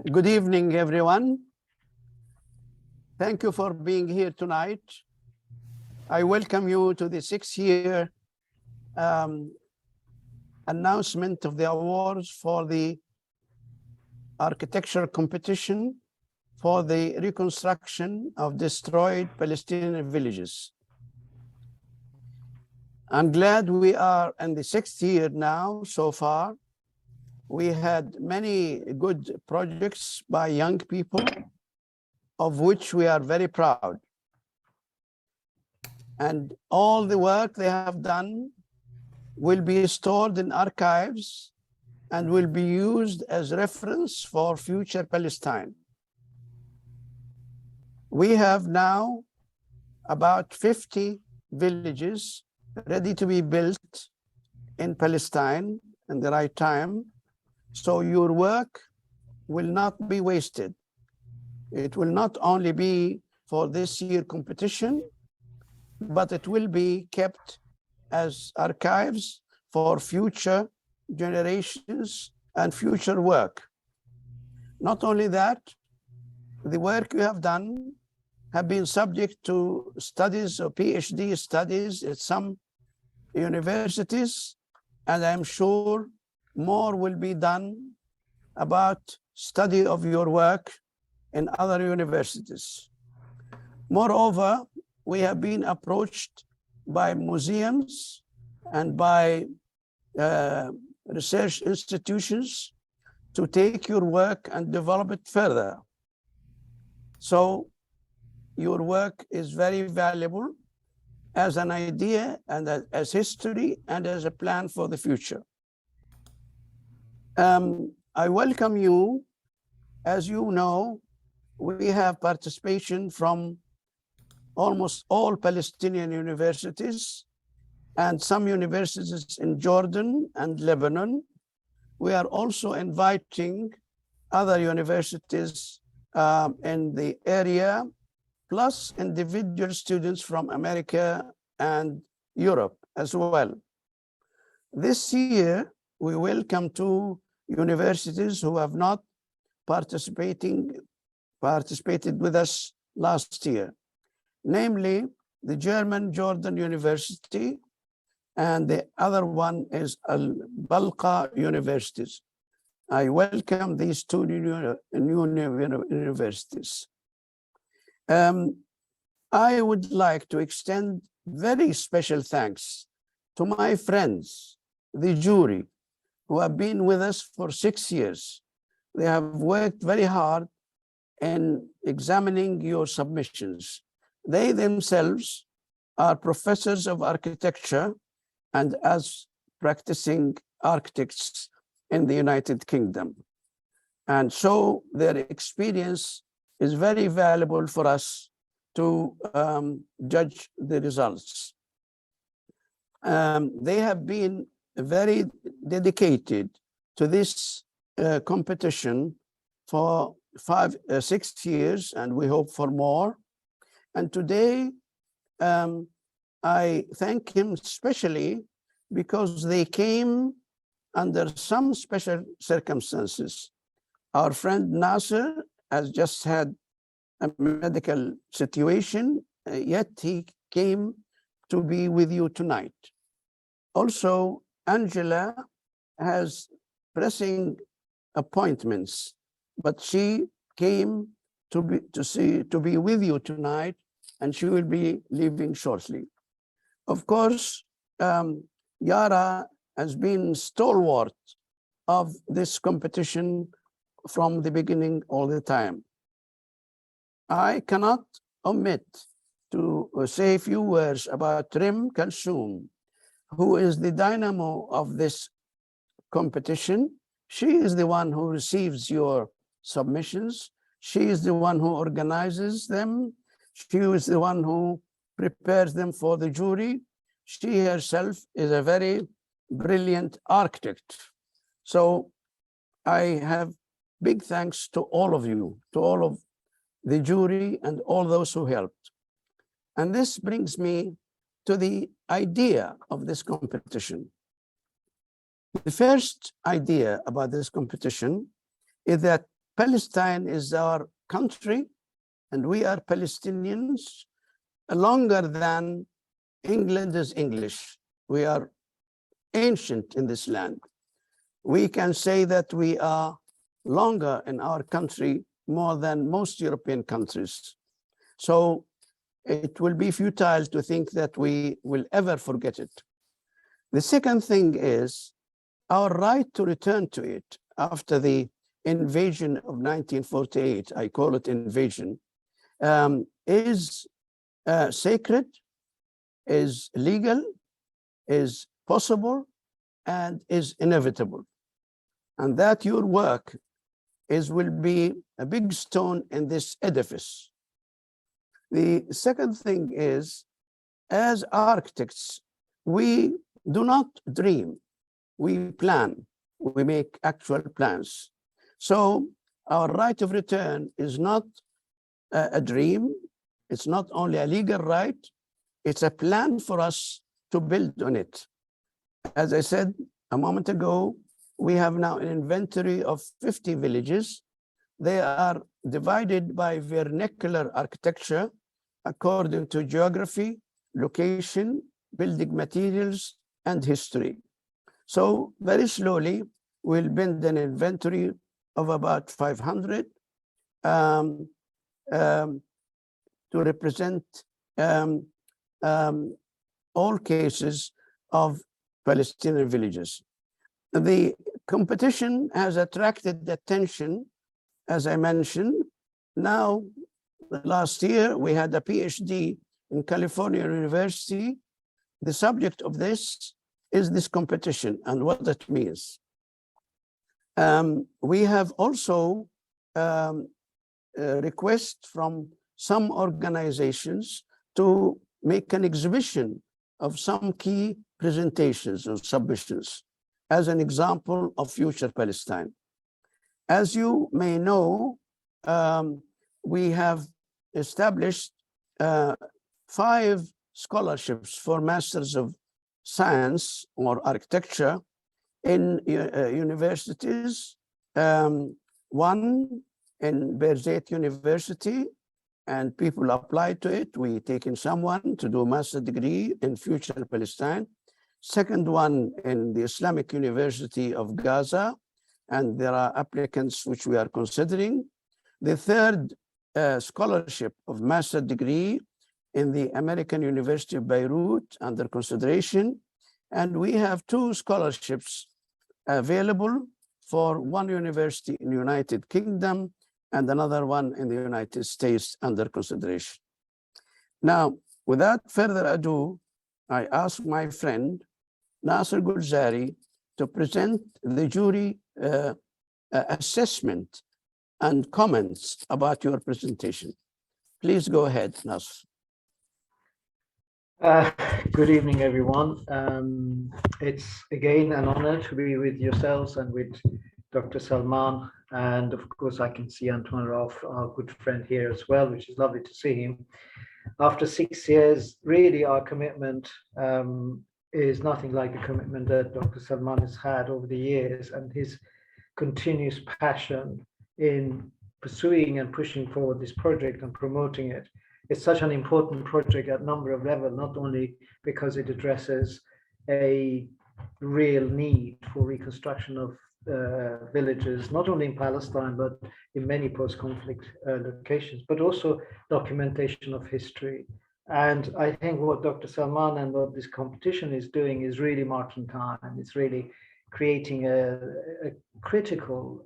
Good evening, everyone. Thank you for being here tonight. I welcome you to the 6th-year announcement of the awards for the architecture competition for the reconstruction of destroyed Palestinian villages. I'm glad we are in the 6th year now so far. We had many good projects by young people, of which we are very proud. And all the work they have done will be stored in archives and will be used as reference for future Palestine. We have now about 50 villages ready to be built in Palestine in the right time. So your work will not be wasted. It will not only be for this year competition, but it will be kept as archives for future generations and future work. Not only that, the work you have done have been subject to studies or PhD studies at some universities, and I'm sure more will be done about study of your work in other universities. Moreover, we have been approached by museums and by research institutions to take your work and develop it further. So your work is very valuable as an idea and as history and as a plan for the future. I welcome you. As you know, we have participation from almost all Palestinian universities and some universities in Jordan and Lebanon. We are also inviting other universities in the area, plus individual students from America and Europe as well. This year, we welcome 2 universities who have not participated with us last year, namely the German Jordan University, and the other one is Al-Balqa Universities. I welcome these 2 new universities. I would like to extend very special thanks to my friends, the jury, who have been with us for 6 years. They have worked very hard in examining your submissions. They themselves are professors of architecture and as practicing architects in the United Kingdom. And so their experience is very valuable for us to judge the results. They have been very dedicated to this competition for 6 years, and we hope for more. And today, I thank him especially because they came under some special circumstances. Our friend Nasser has just had a medical situation, yet he came to be with you tonight. Also, Angela has pressing appointments, but she came to be with you tonight, and she will be leaving shortly. Of course, Yara has been stalwart of this competition from the beginning all the time. I cannot omit to say a few words about Rim Kalsoom, who is the dynamo of this competition. She is the one who receives your submissions. She is the one who organizes them. She is the one who prepares them for the jury. She herself is a very brilliant architect. So I have big thanks to all of you, to all of the jury and all those who helped. And this brings me to the idea of this competition. The first idea about this competition is that Palestine is our country, and we are Palestinians longer than England is English. We are ancient in this land. We can say that we are longer in our country more than most European countries. So it will be futile to think that we will ever forget it. The second thing is our right to return to it after the invasion of 1948, I call it invasion, is sacred, is legal, is possible, and is inevitable. And that your work will be a big stone in this edifice. The second thing is, as architects, we do not dream, we plan, we make actual plans. So our right of return is not a dream, it's not only a legal right, it's a plan for us to build on it. As I said a moment ago, we have now an inventory of 50 villages. They are divided by vernacular architecture according to geography, location, building materials, and history. So very slowly, we'll build an inventory of about 500 to represent all cases of Palestinian villages. The competition has attracted attention, as I mentioned. Now, last year, we had a PhD in California University. The subject of this is this competition and what it means. We have also a request from some organizations to make an exhibition of some key presentations or submissions as an example of future Palestine. As you may know, we have established 5 scholarships for Masters of Science or Architecture in universities, one in Birzeit University, and people apply to it. We take in someone to do a master's degree in future Palestine. Second one in the Islamic University of Gaza, and there are applicants which we are considering. The third scholarship of master's degree in the American University of Beirut under consideration. And we have 2 scholarships available for one university in the United Kingdom and another one in the United States under consideration. Now, without further ado, I ask my friend, Nasser Gulzari, to present the jury assessment and comments about your presentation. Please go ahead, Nasser. Good evening, everyone. It's again an honor to be with yourselves and with Dr. Salman. And of course, I can see Antoine Rauf, our good friend here as well, which is lovely to see him. After 6 years, really our commitment is nothing like the commitment that Dr. Salman has had over the years, and his continuous passion in pursuing and pushing forward this project and promoting it. It's such an important project at a number of levels, not only because it addresses a real need for reconstruction of villages, not only in Palestine, but in many post-conflict locations, but also documentation of history. And I think what Dr. Salman and what this competition is doing is really marking time. It's really creating a critical,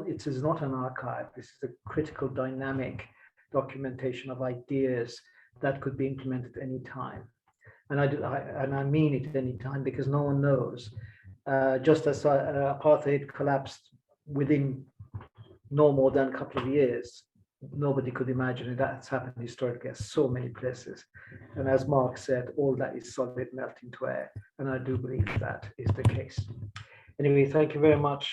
it is not an archive, this is a critical dynamic documentation of ideas that could be implemented any time. And I mean it any time, because no one knows. Just as apartheid collapsed within no more than a couple of years, nobody could imagine it. That's happened historically at so many places. And as Mark said, all that is solid melting to air. And I do believe that is the case. Anyway, thank you very much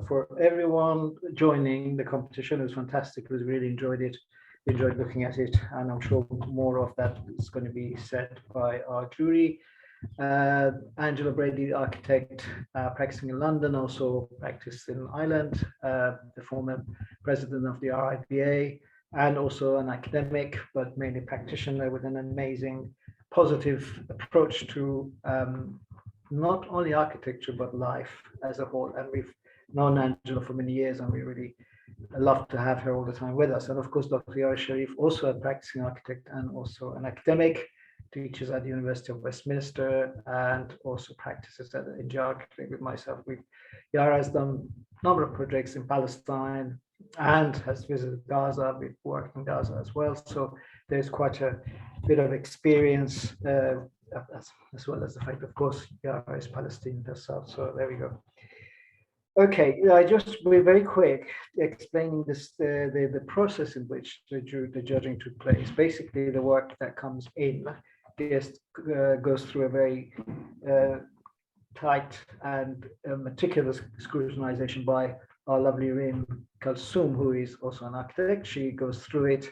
for everyone joining the competition. It was fantastic. We really enjoyed it. Enjoyed looking at it. And I'm sure more of that is going to be said by our jury. Angela Brady, architect, practicing in London, also practiced in Ireland, the former president of the RIBA, and also an academic, but mainly practitioner with an amazing positive approach to not only architecture, but life as a whole. And we've known Angela for many years, and we really love to have her all the time with us. And of course, Dr. Yara Sharif, also a practicing architect and also an academic, teaches at the University of Westminster and also practices in geography with myself. Yara has done a number of projects in Palestine and has visited Gaza. We've worked in Gaza as well. So there's quite a bit of experience, as well as the fact, of course, Yara is Palestinian herself. So there we go. Okay, we're very quick explaining this, the process in which the judging took place. Basically, the work that comes in just goes through a very tight and meticulous scrutinization by our lovely Reem Kalsoom, who is also an architect. She goes through it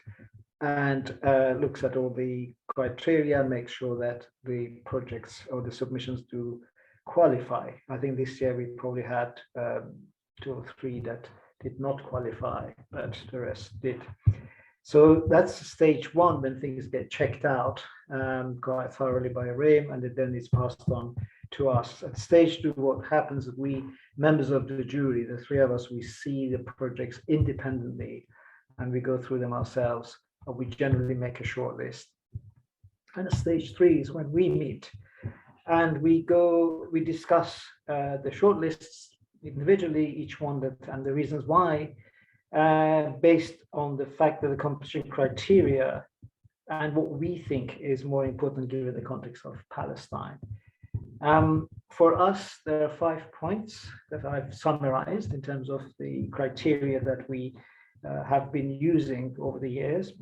and looks at all the criteria, makes sure that the projects or the submissions do qualify. I think this year we probably had 2 or 3 that did not qualify, but the rest did. So that's stage 1, when things get checked out quite thoroughly by Reem, and it then is passed on to us. At stage 2, what happens is we, members of the jury, the 3 of us, we see the projects independently and we go through them ourselves, and we generally make a short list. And at stage 3 is when we meet and we discuss the short lists individually, each one and the reasons why, based on the fact that the competition criteria and what we think is more important given the context of Palestine. For us, there are 5 points that I've summarized in terms of the criteria that we have been using over the years.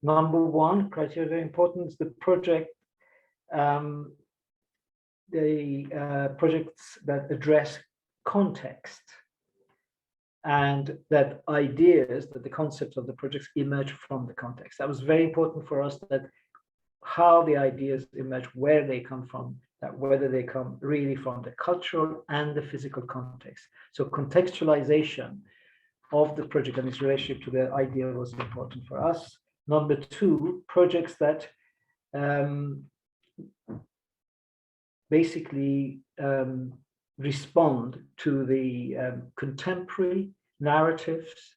Number 1 criteria, very important, is the project. Projects that address context, and that ideas, that the concepts of the projects emerge from the context. That was very important for us, that how the ideas emerge, where they come from, that whether they come really from the cultural and the physical context. So contextualization of the project and its relationship to the idea was important for us. Number 2, projects that basically respond to the contemporary narratives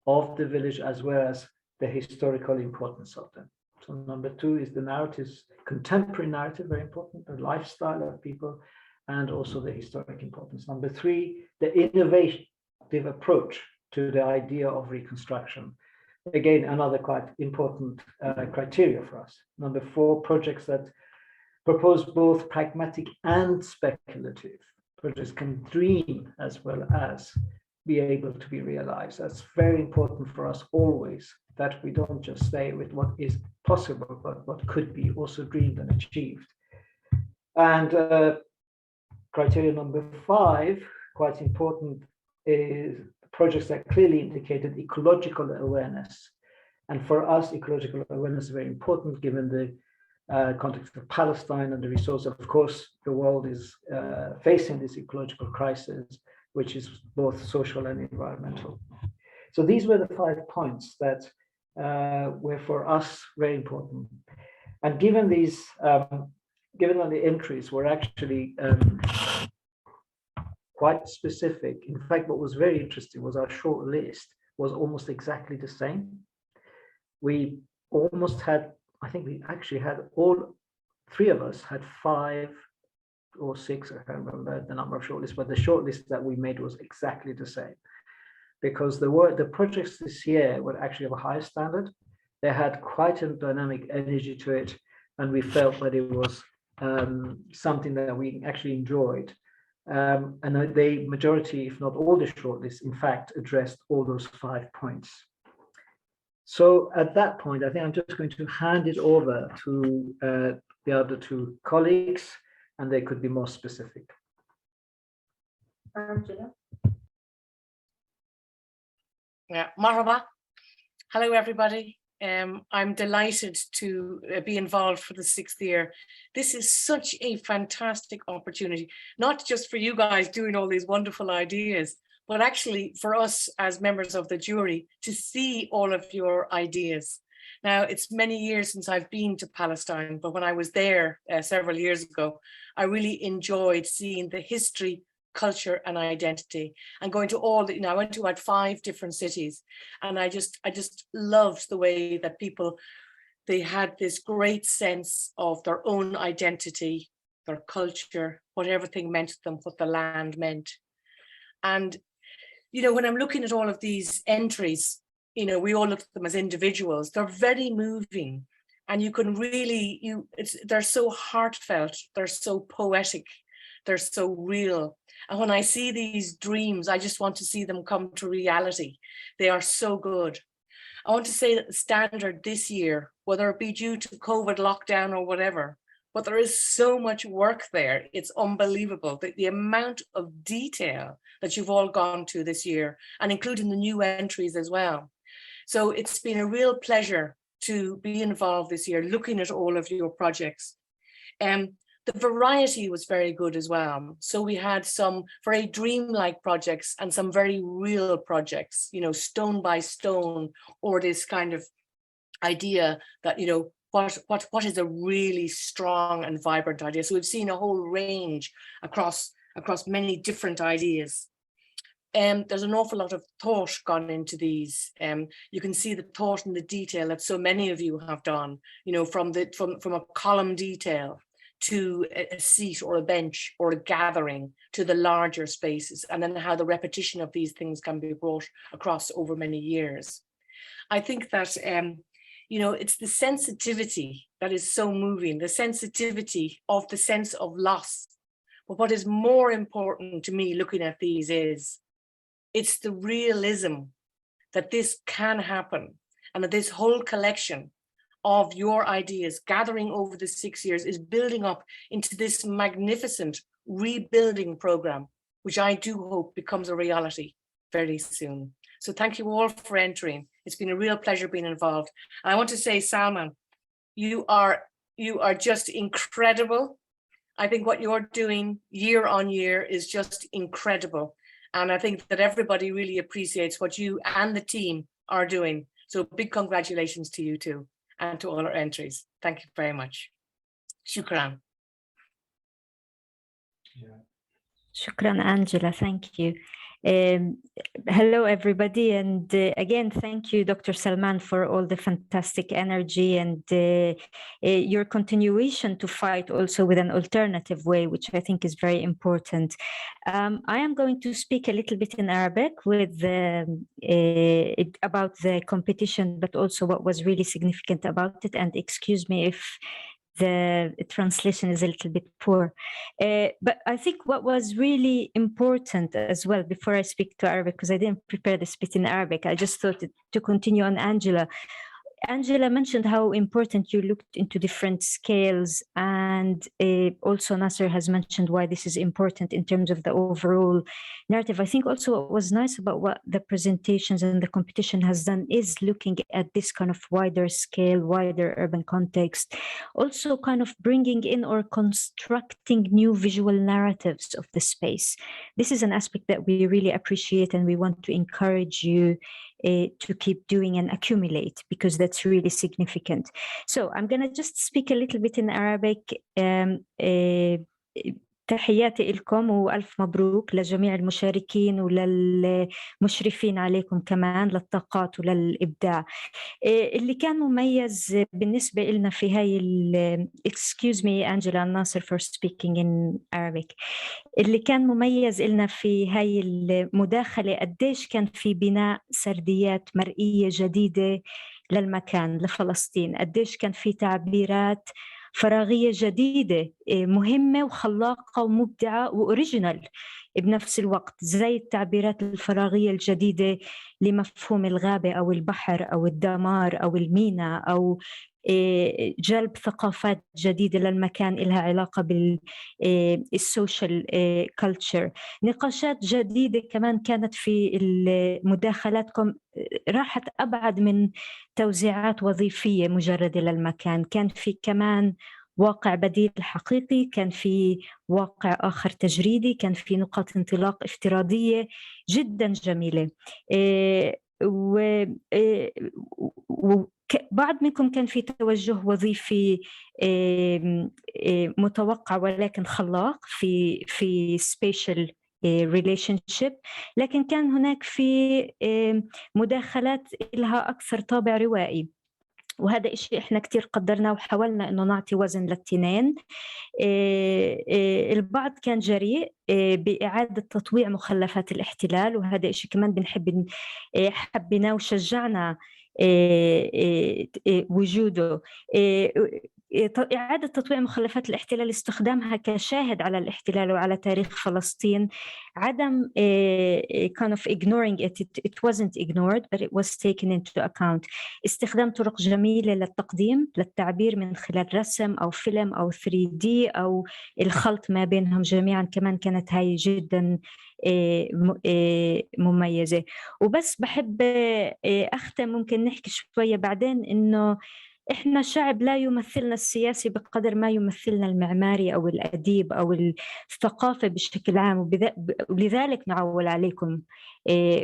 of the village, as well as the historical importance of them. So number 2 is the narratives, contemporary narrative, very important, the lifestyle of people, and also the historic importance. Number 3, the innovative approach to the idea of reconstruction. Again, another quite important criteria for us. Number 4, projects that propose both pragmatic and speculative. Projects can dream as well as be able to be realized. That's very important for us always, that we don't just stay with what is possible, but what could be also dreamed and achieved. And criteria number 5, quite important, is projects that clearly indicated ecological awareness. And for us, ecological awareness is very important given the context of Palestine and the resource. Of course, the world is facing this ecological crisis, which is both social and environmental. So these were the 5 points that were for us very important. And given these, given that the entries were actually quite specific. In fact, what was very interesting was our short list was almost exactly the same. We almost had, I think we actually had all 3 of us had 5 or 6, I can't remember the number of shortlists, but the shortlist that we made was exactly the same, because the projects this year were actually of a higher standard. They had quite a dynamic energy to it, and we felt that it was something that we actually enjoyed. And the majority, if not all the shortlists, in fact, addressed all those 5 points. So at that point, I think I'm just going to hand it over to the other 2 colleagues, and they could be more specific. Angela. Yeah, marhaba. Hello, everybody. I'm delighted to be involved for the 6th year. This is such a fantastic opportunity, not just for you guys doing all these wonderful ideas, but actually for us as members of the jury to see all of your ideas. Now, it's many years since I've been to Palestine, but when I was there several years ago, I really enjoyed seeing the history, culture and identity, and going to all the, I went to about 5 different cities, and I just loved the way that people, they had this great sense of their own identity, their culture, what everything meant to them, what the land meant. And when I'm looking at all of these entries, we all look at them as individuals. They're very moving, and you can really, they're so heartfelt, they're so poetic, they're so real. And when I see these dreams, I just want to see them come to reality. They are so good. I want to say that the standard this year, whether it be due to COVID lockdown or whatever, but there is so much work there. It's unbelievable, the amount of detail that you've all gone to this year, and including the new entries as well. So it's been a real pleasure to be involved this year, looking at all of your projects. The variety was very good as well. So we had some very dreamlike projects and some very real projects, stone by stone, or this kind of idea that, what is a really strong and vibrant idea. So we've seen a whole range across many different ideas. There's an awful lot of thought gone into these. You can see the thought and the detail that so many of you have done, from a column detail to a seat or a bench or a gathering to the larger spaces, and then how the repetition of these things can be brought across over many years. I think that, it's the sensitivity that is so moving, the sensitivity of the sense of loss. But what is more important to me looking at these is, it's the realism that this can happen, and that this whole collection of your ideas gathering over the 6 years is building up into this magnificent rebuilding program, which I do hope becomes a reality very soon. So thank you all for entering. It's been a real pleasure being involved. And I want to say, Salman, you are just incredible. I think what you're doing year on year is just incredible. And I think that everybody really appreciates what you and the team are doing. So big congratulations to you too, and to all our entries. Thank you very much. Shukran. Shukran, Angela. Thank you. Hello, everybody. And again, thank you, Dr. Salman, for all the fantastic energy and your continuation to fight also with an alternative way, which I think is very important. I am going to speak a little bit in Arabic with about the competition, but also what was really significant about it. And excuse me if the translation is a little bit poor. But I think what was really important as well, before I speak to Arabic, because I didn't prepare the speech in Arabic, I just thought to continue on Angela. Angela mentioned how important you looked into different scales, and also Nasser has mentioned why this is important in terms of the overall narrative. I think also what was nice about what the presentations and the competition has done is looking at this kind of wider scale, wider urban context, also kind of bringing in or constructing new visual narratives of the space. This is an aspect that we really appreciate, and we want to encourage you to keep doing and accumulate, because that's really significant. So I'm going to just speak a little bit in Arabic. تحياتي لكم وألف مبروك لجميع المشاركين وللمشرفين عليكم كمان، للطاقات وللإبداع. اللي كان مميز بالنسبة لنا في هاي excuse me Angela and Nasser for speaking in Arabic. اللي كان مميز لنا في هاي المداخلة قديش كان في بناء سرديات مرئية جديدة للمكان، لفلسطين، قديش كان في تعبيرات فراغية جديدة مهمة وخلاقة ومبدعة وأوريجينال. بنفس الوقت، زي التعبيرات الفراغية الجديدة لمفهوم الغابة أو البحر أو الدمار أو الميناء أو جلب ثقافات جديدة للمكان لها علاقة بالسوشيال كلتشر. نقاشات جديدة كمان كانت في مداخلاتكم راحت أبعد من توزيعات وظيفية مجردة للمكان، كان في كمان واقع بديل حقيقي، كان في واقع آخر تجريدي، كان في نقاط انطلاق افتراضية جدا جميلة. وبعض منكم كان في توجه وظيفي متوقع ولكن خلاق في spatial relationship، لكن كان هناك في مداخلات لها أكثر طابع روائي، وهذا إشي إحنا كتير قدرنا وحاولنا إنه نعطي وزن للتنين. البعض كان جريء بإعادة تطويع مخلفات الاحتلال، وهذا إشي كمان بنحب حبنا وشجعنا وجوده. إعادة تطويع مخلفات الاحتلال، استخدامها كشاهد على الاحتلال وعلى تاريخ فلسطين، عدم kind of ignoring it wasn't ignored but it was taken into account. استخدام طرق جميلة للتقديم للتعبير من خلال رسم أو فيلم أو 3D أو الخلط ما بينهم جميعا، كمان كانت هاي جدا مميزة. وبس بحب أختم، ممكن نحكي شوية بعدين إنه إحنا شعب لا يمثلنا السياسي بقدر ما يمثلنا المعماري أو الأديب أو الثقافة بشكل عام، ولذلك نعول عليكم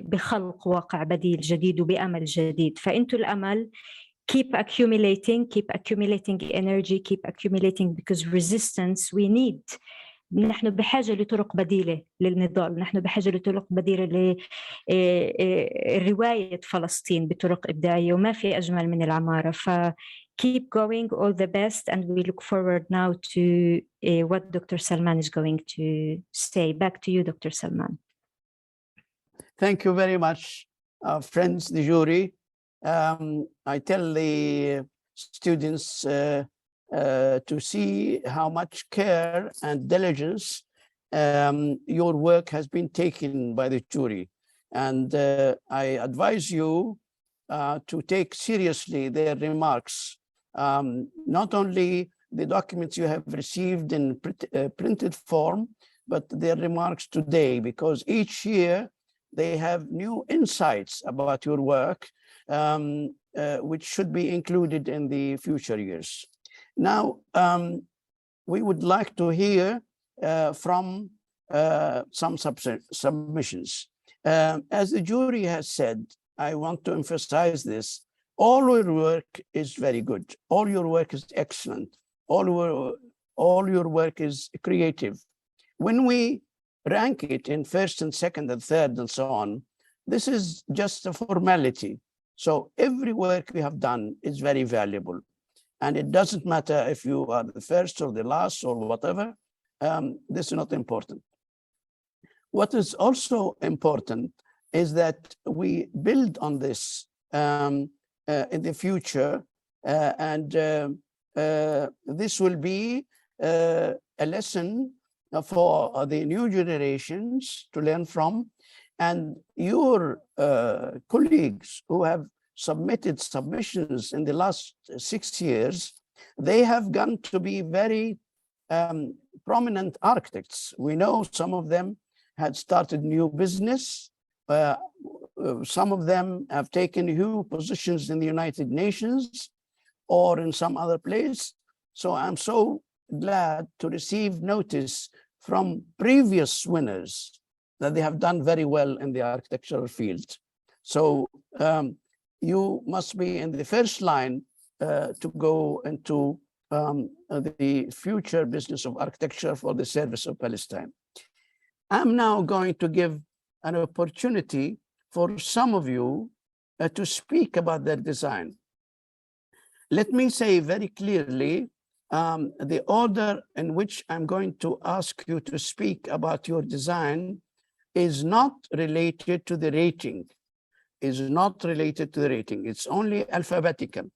بخلق واقع بديل جديد وبأمل جديد. فأنتوا الأمل. keep accumulating energy, keep accumulating, because resistance we need. نحن بحاجة لطرق بديلة للنضال، نحن بحاجة لطرق بديلة لرواية فلسطين بطرق إبداعية، وما في أجمل من العمارة. ف keep going, all the best, and we look forward now to what Dr. Salman is going to say. Back to you, Dr. Salman. Thank you very much, friends, the jury. I tell the students to see how much care and diligence your work has been taken by the jury. And I advise you to take seriously their remarks, not only the documents you have received in printed form, but their remarks today, because each year they have new insights about your work, which should be included in the future years. Now, we would like to hear from some submissions. As the jury has said, I want to emphasize this: all your work is very good. All your work is excellent. All your work is creative. When we rank it in first and second and third and so on, this is just a formality. So every work we have done is very valuable. And it doesn't matter if you are the first or the last or whatever, this is not important. What is also important is that we build on this in the future, and this will be a lesson for the new generations to learn from. And your colleagues who have submitted submissions in the last 6 years, they have gone to be very prominent architects. We know some of them had started new business. Some of them have taken huge positions in the United Nations or in some other place. So I'm so glad to receive notice from previous winners that they have done very well in the architectural field. So you must be in the first line to go into the future business of architecture for the service of Palestine. I'm now going to give an opportunity for some of you to speak about their design. Let me say very clearly, the order in which I'm going to ask you to speak about your design is not related to the rating. It's only alphabetical.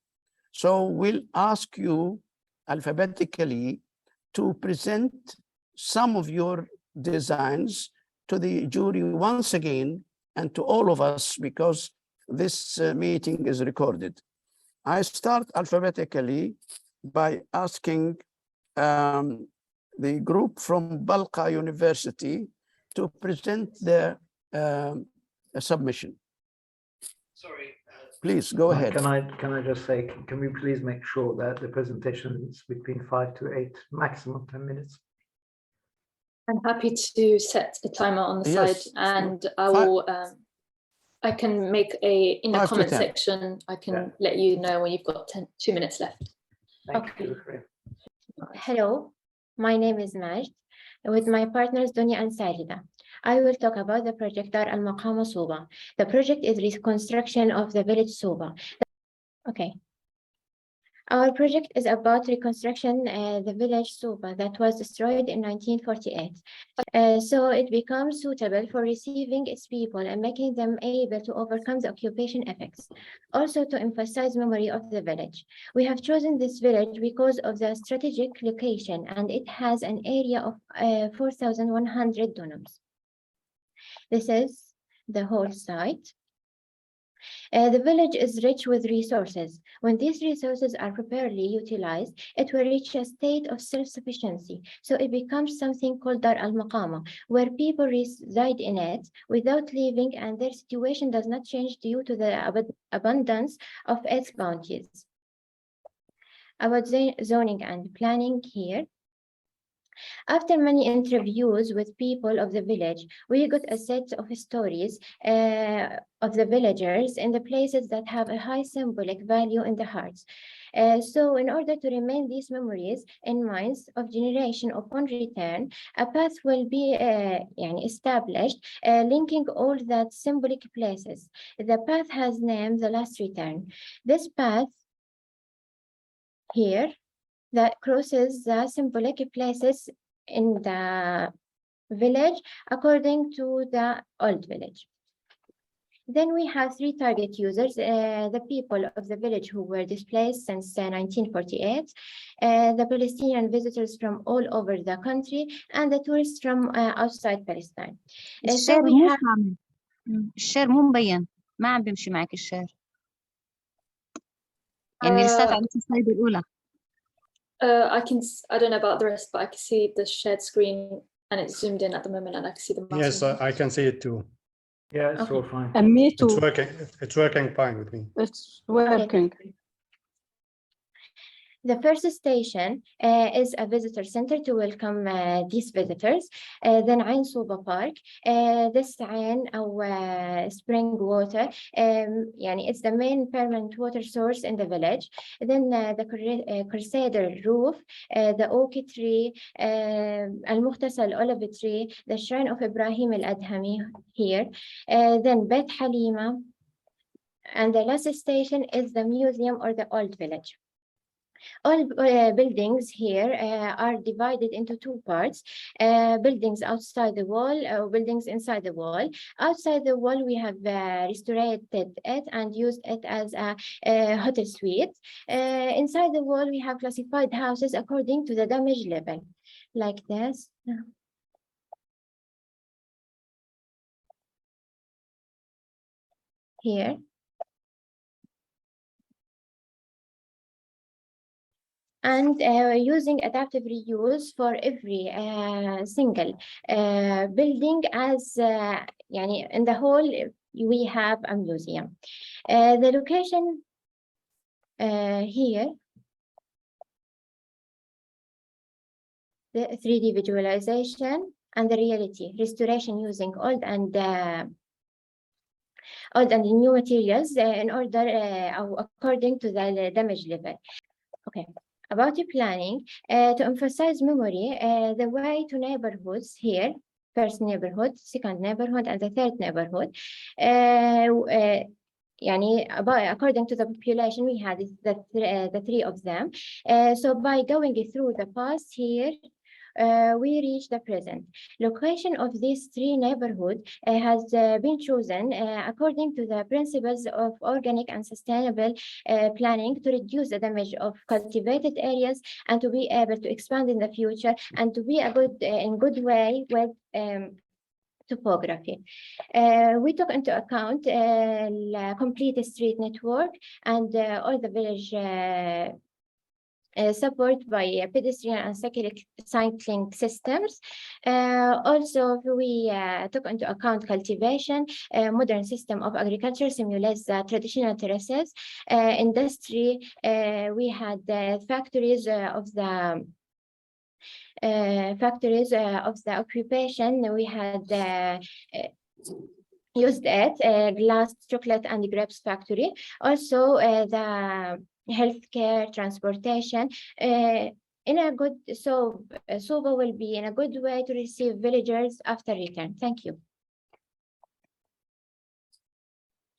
So we'll ask you alphabetically to present some of your designs to the jury once again and to all of us, because this meeting is recorded. I start alphabetically by asking the group from Balqa University to present their submission. Sorry. Please go ahead. Can I just say, can we please make sure that the presentation is between 5 to 8, maximum 10 minutes? I'm happy to set a timer on the Yes. side, and I will. I can make in the 5 to comment 10. section. I can Yeah. let you know when you've got 2 minutes left. Thank Okay. you. Hello, my name is Majd, with my partners Dunya and Sajida. I will talk about the project Dar al-Maqama Suba. The project is reconstruction of the village Suba. Okay. Our project is about reconstruction the village Suba that was destroyed in 1948. So it becomes suitable for receiving its people and making them able to overcome the occupation effects. Also to emphasize memory of the village. We have chosen this village because of the strategic location, and it has an area of 4,100 dunums. This is the whole site. The village is rich with resources. When these resources are properly utilized, it will reach a state of self-sufficiency. So it becomes something called Dar al-Maqama, where people reside in it without leaving, and their situation does not change due to the abundance of its bounties. About zoning and planning here. After many interviews with people of the village, we got a set of stories of the villagers in the places that have a high symbolic value in the hearts. So in order to remain these memories in minds of generation upon return, a path will be established linking all that symbolic places. The path has name The Last Return. This path here that crosses the symbolic places in the village according to the old village. Then we have 3 target users, the people of the village who were displaced since 1948, the Palestinian visitors from all over the country, and the tourists from outside Palestine. So we have الشير مو مبين ما عم بيمشي معك الشير يعني لسات على السلايد الأولى. I don't know about the rest, but I can see the shared screen and it's zoomed in at the moment, and I can see the mouse. Yes, I can see it too. Yeah, it's Okay. all fine. And me It's too. working fine with me. It's working. The first station is a visitor center to welcome these visitors. Then Ain Suba Park. This Ain or spring water. It's the main permanent water source in the village. Then the Crusader roof, the oak tree, Al-Mukhtasal olive tree, the shrine of Ibrahim al-Adhami here. Then Bet Halima. And the last station is the museum or the old village. All buildings here are divided into 2 parts, buildings outside the wall, buildings inside the wall. Outside the wall, we have restored it and used it as a hotel suite. Inside the wall, we have classified houses according to the damage level, like this. Here. And using adaptive reuse for every single building, as in the whole we have a museum. The location here, the 3D visualization and the reality restoration using old and new materials in order according to the damage level. Okay. About the planning, to emphasize memory, the way to neighborhoods here, first neighborhood, second neighborhood, and the third neighborhood. According to the population, we had the 3 of them. So by going through the past here, we reach the present. Location of these 3 neighborhoods has been chosen according to the principles of organic and sustainable planning to reduce the damage of cultivated areas and to be able to expand in the future and to be a good way with topography. We took into account the complete street network and all the village support by pedestrian and cycling systems. Also, we took into account cultivation. Modern system of agriculture simulates the traditional terraces. Industry, we had factories of the occupation. We had used it, glass, chocolate, and grapes factory. Also, the healthcare, transportation. In a good, so Suba will be in a good way to receive villagers after return. Thank you.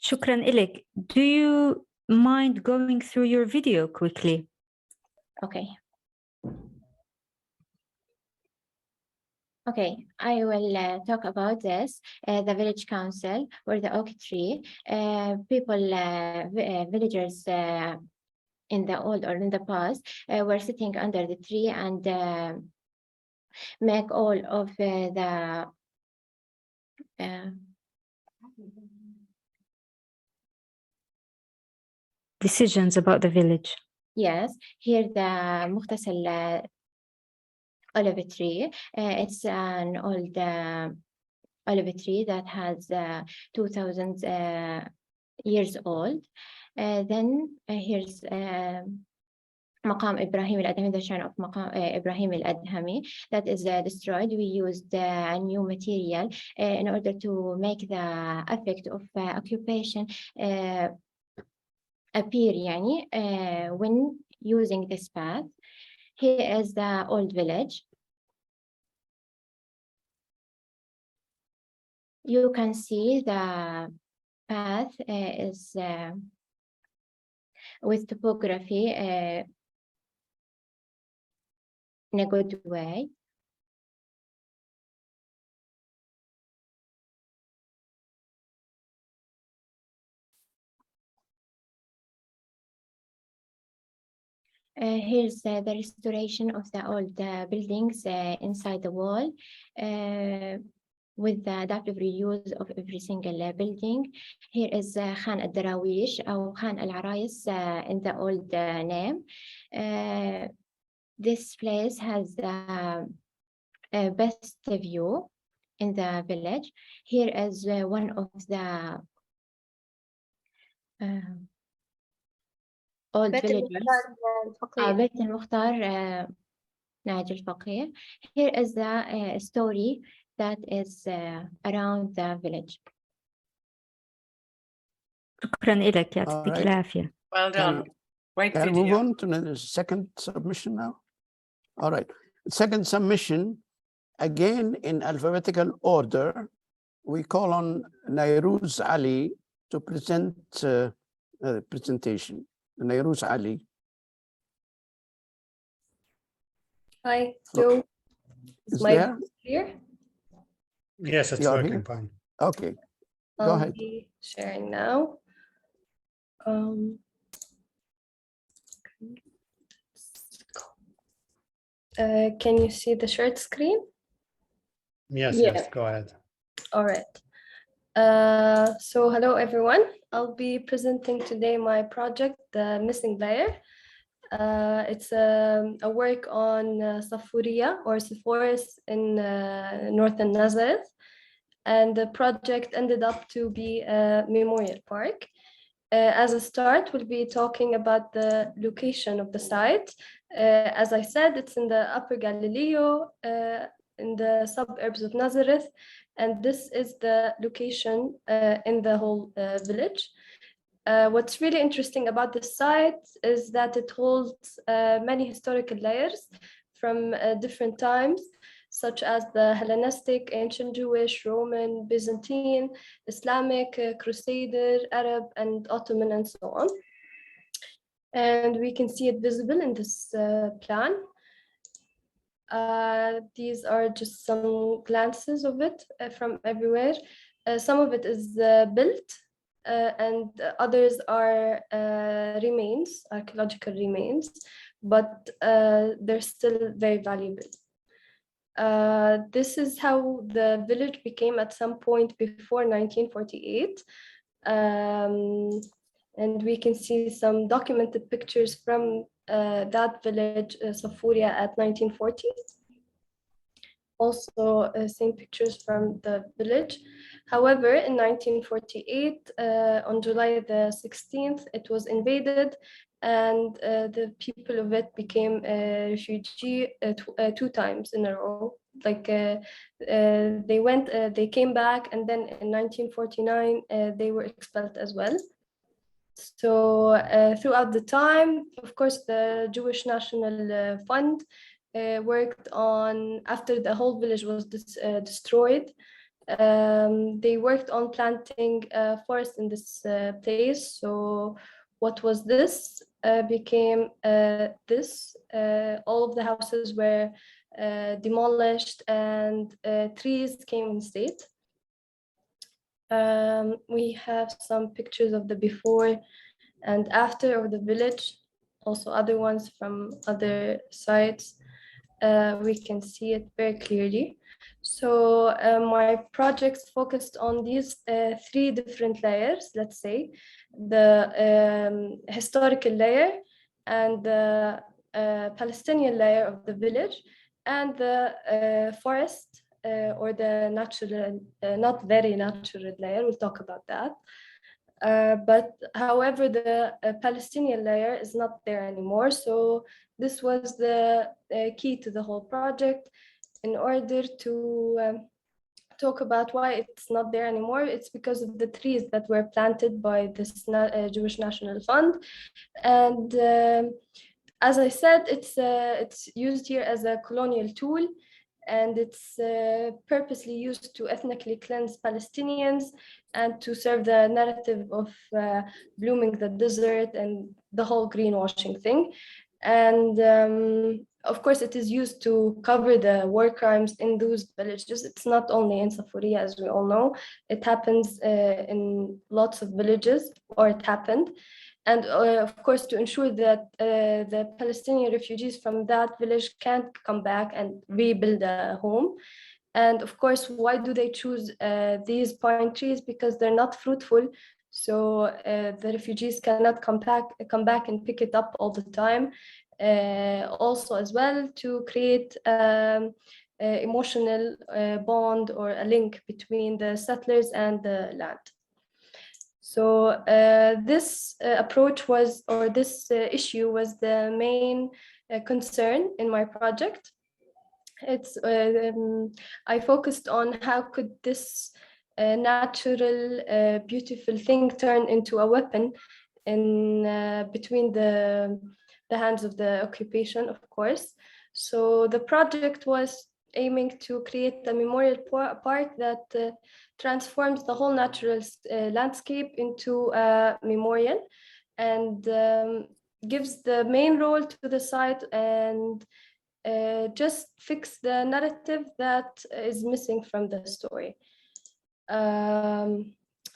Shukran إلك. Do you mind going through your video quickly? Okay. Okay, I will talk about this. The village council or the oak tree. Villagers in the old or in the past were sitting under the tree and make all of the Decisions about the village. yes, here the مغتسل olive tree. It's an old olive tree that has 2,000 years old. Then here's مقام إبراهيم الأدهمي, the shrine of مقام إبراهيم الأدهمي that is destroyed. We used a new material in order to make the effect of occupation appear يعني when using this path. Here is the old village. You can see the path is with topography in a good way. Here's the restoration of the old buildings inside the wall with the adaptive reuse of every single building. Here is Khan al-Darawish or Khan al-Arais in the old name. This place has the best view in the village. Here is one of the old villages. بيت المختار ناجي الفقير. Here is the story that is around the village. شكرا لك يعطيك Alright. العافية. Well done. Great Can I move video. on to the second submission now? All right. Second submission, again in alphabetical order, we call on Nairuz Ali to present presentation. Nairuz Ali. Hi, so Is my there? voice clear? Yes, it's You are working here? fine. Okay. Go I'll ahead. be sharing now. Can you see the shared screen? Yes, Yeah. yes, go ahead. All right. So hello everyone. I'll be presenting today my project, The Missing Layer. It's a work on Safuria or Sepphoris in northern Nazareth. And the project ended up to be a memorial park. As a start, we'll be talking about the location of the site. As I said, it's in the Upper Galileo, in the suburbs of Nazareth, and this is the location in the whole village. What's really interesting about this site is that it holds many historical layers from different times, such as the Hellenistic, ancient Jewish, Roman, Byzantine, Islamic, Crusader, Arab, and Ottoman, and so on. And we can see it visible in this plan. These are just some glances of it from everywhere. Some of it is built, and others are remains, archaeological remains, but they're still very valuable. This is how the village became at some point before 1948. And we can see some documented pictures from that village, Safuria, at 1940. Also, same pictures from the village. However, in 1948, on July the 16th, it was invaded, and the people of it became refugee two times in a row. Like they came back, and then in 1949 they were expelled as well. So throughout the time, of course, the Jewish National Fund worked on, after the whole village was destroyed, they worked on planting forest in this place. So what was this became this. All of the houses were demolished, and trees came instead. We have some pictures of the before and after of the village, also other ones from other sites. We can see it very clearly. So my projects focused on these three different layers, let's say, the historical layer, and the Palestinian layer of the village, and the forest, or the natural, not very natural layer. We'll talk about that. But however, the Palestinian layer is not there anymore. So this was the key to the whole project. In order to talk about why it's not there anymore, it's because of the trees that were planted by this Jewish National Fund. And as I said, it's used here as a colonial tool, and it's purposely used to ethnically cleanse Palestinians and to serve the narrative of blooming the desert and the whole greenwashing thing. And of course, it is used to cover the war crimes in those villages. It's not only in Safuria, as we all know. It happens in lots of villages, or it happened. And of course, to ensure that the Palestinian refugees from that village can't come back and rebuild a home. And of course, why do they choose these pine trees? Because they're not fruitful. So the refugees cannot come back and pick it up all the time. Also, as well, to create emotional bond or a link between the settlers and the land. So this approach was, or this issue was the main concern in my project. I focused on how could this natural, beautiful thing turn into a weapon in between the hands of the occupation, of course. So the project was aiming to create a memorial park that transforms the whole natural landscape into a memorial, and gives the main role to the site, and just fix the narrative that is missing from the story.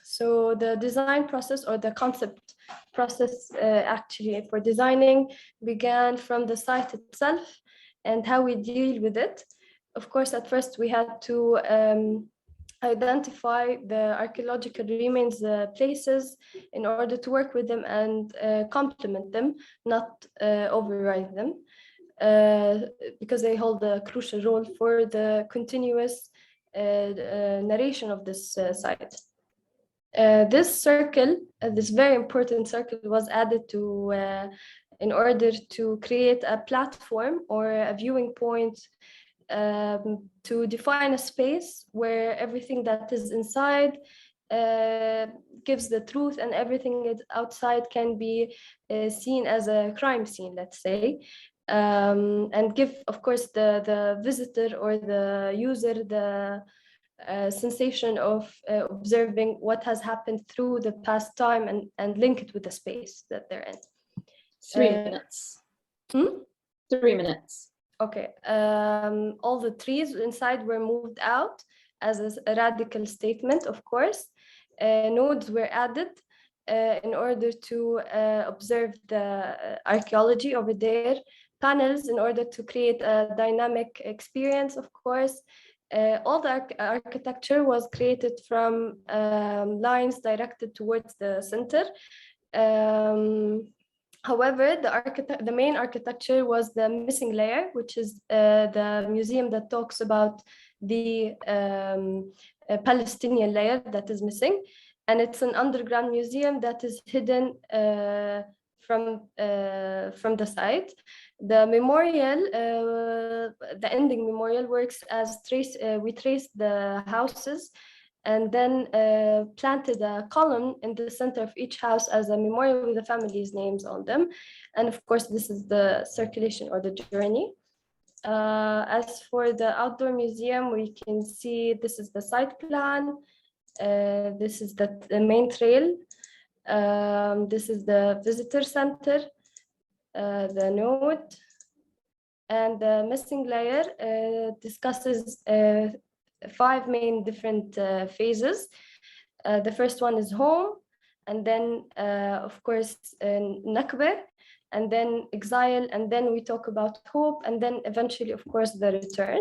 So the design process, or the concept process actually for designing, began from the site itself and how we deal with it. Of course, at first we had to identify the archaeological remains places in order to work with them and complement them, not override them, because they hold a crucial role for the continuous narration of this site. This circle, this very important circle, was added to in order to create a platform or a viewing point, to define a space where everything that is inside gives the truth, and everything outside can be seen as a crime scene, let's say, and give, of course, the visitor or the user the sensation of observing what has happened through the past time, and link it with the space that they're in. 3 minutes. 3 minutes. Okay, all the trees inside were moved out as a radical statement, of course. Nodes were added in order to observe the archaeology over there, panels in order to create a dynamic experience, of course. All the architecture was created from lines directed towards the center. However, the main architecture was the missing layer, which is the museum that talks about the Palestinian layer that is missing. And it's an underground museum that is hidden from the site. The memorial, the ending memorial works as we traced the houses and then planted a column in the center of each house as a memorial with the family's names on them. And of course, this is the circulation or the journey. As for the outdoor museum, we can see this is the site plan. This is the main trail. This is the visitor center, the node. And the missing layer discusses 5 main different phases. The first one is home, and then of course Nakba, and then exile, and then we talk about hope, and then eventually, of course, the return.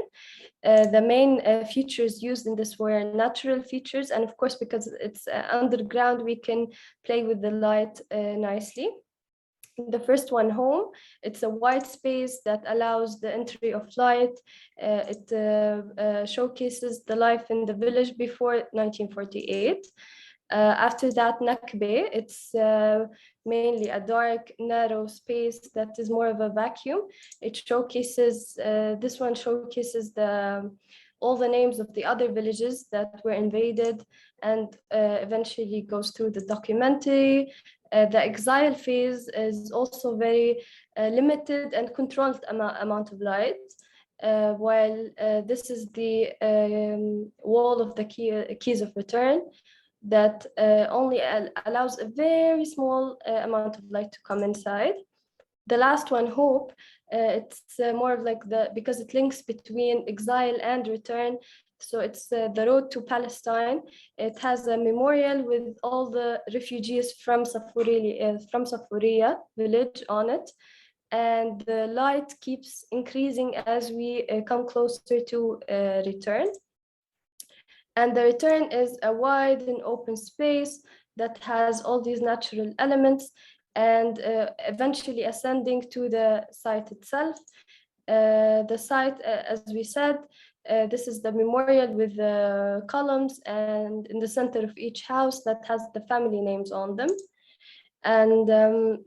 The main features used in this were natural features, and of course, because it's underground, we can play with the light nicely. The first one, home, it's a white space that allows the entry of light. It showcases the life in the village before 1948. After that, Nakbe, it's mainly a dark, narrow space that is more of a vacuum. It showcases, this one showcases all the names of the other villages that were invaded, and eventually goes through the documentary. The exile phase is also very limited and controlled amount of light, while this is the wall of the keys of return that only allows a very small amount of light to come inside. The last one, hope, it's more of like because it links between exile and return. So it's the road to Palestine. It has a memorial with all the refugees from Safuria village on it. And the light keeps increasing as we come closer to return. And the return is a wide and open space that has all these natural elements, and eventually ascending to the site itself. The site, as we said, this is the memorial with the columns, and in the center of each house that has the family names on them. And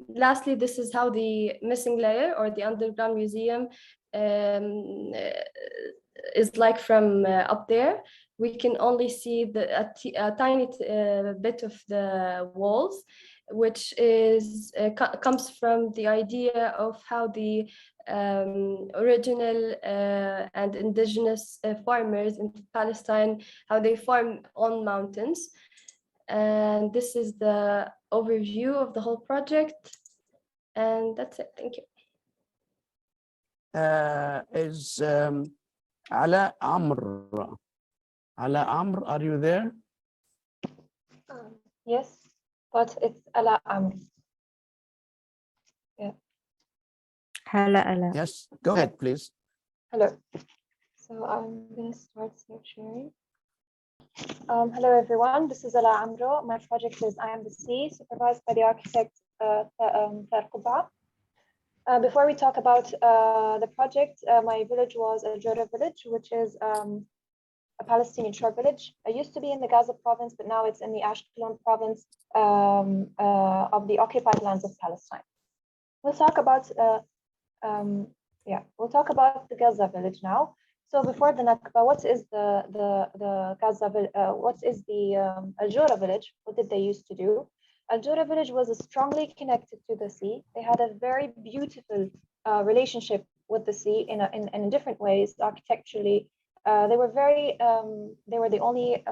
lastly, this is how the missing layer or the underground museum is like from up there. We can only see a tiny bit of the walls, which is comes from the idea of how the original and indigenous farmers in Palestine, how they farm on mountains. And this is the overview of the whole project. And that's it. Thank you. Is Ala Amr. Ala Amr, are you there? Yes, but it's Ala Amr. Yeah. Hala. Yes, go ahead, please. Hello. So I'm going to start sharing. Hello, everyone. This is Ala Amro. My project is I Am the Sea, supervised by the architect Tarquba. Before we talk about the project, my village was a Jurors village, which is a Palestinian shore village. I used to be in the Gaza province, but now it's in the Ashkelon province of the occupied lands of Palestine. We'll talk about the Gaza village now. So before the Nakba, what is the Gaza village? What is the Al-Jura village? What did they used to do? Al-Jura village was strongly connected to the sea. They had a very beautiful relationship with the sea in different ways, architecturally. They were the only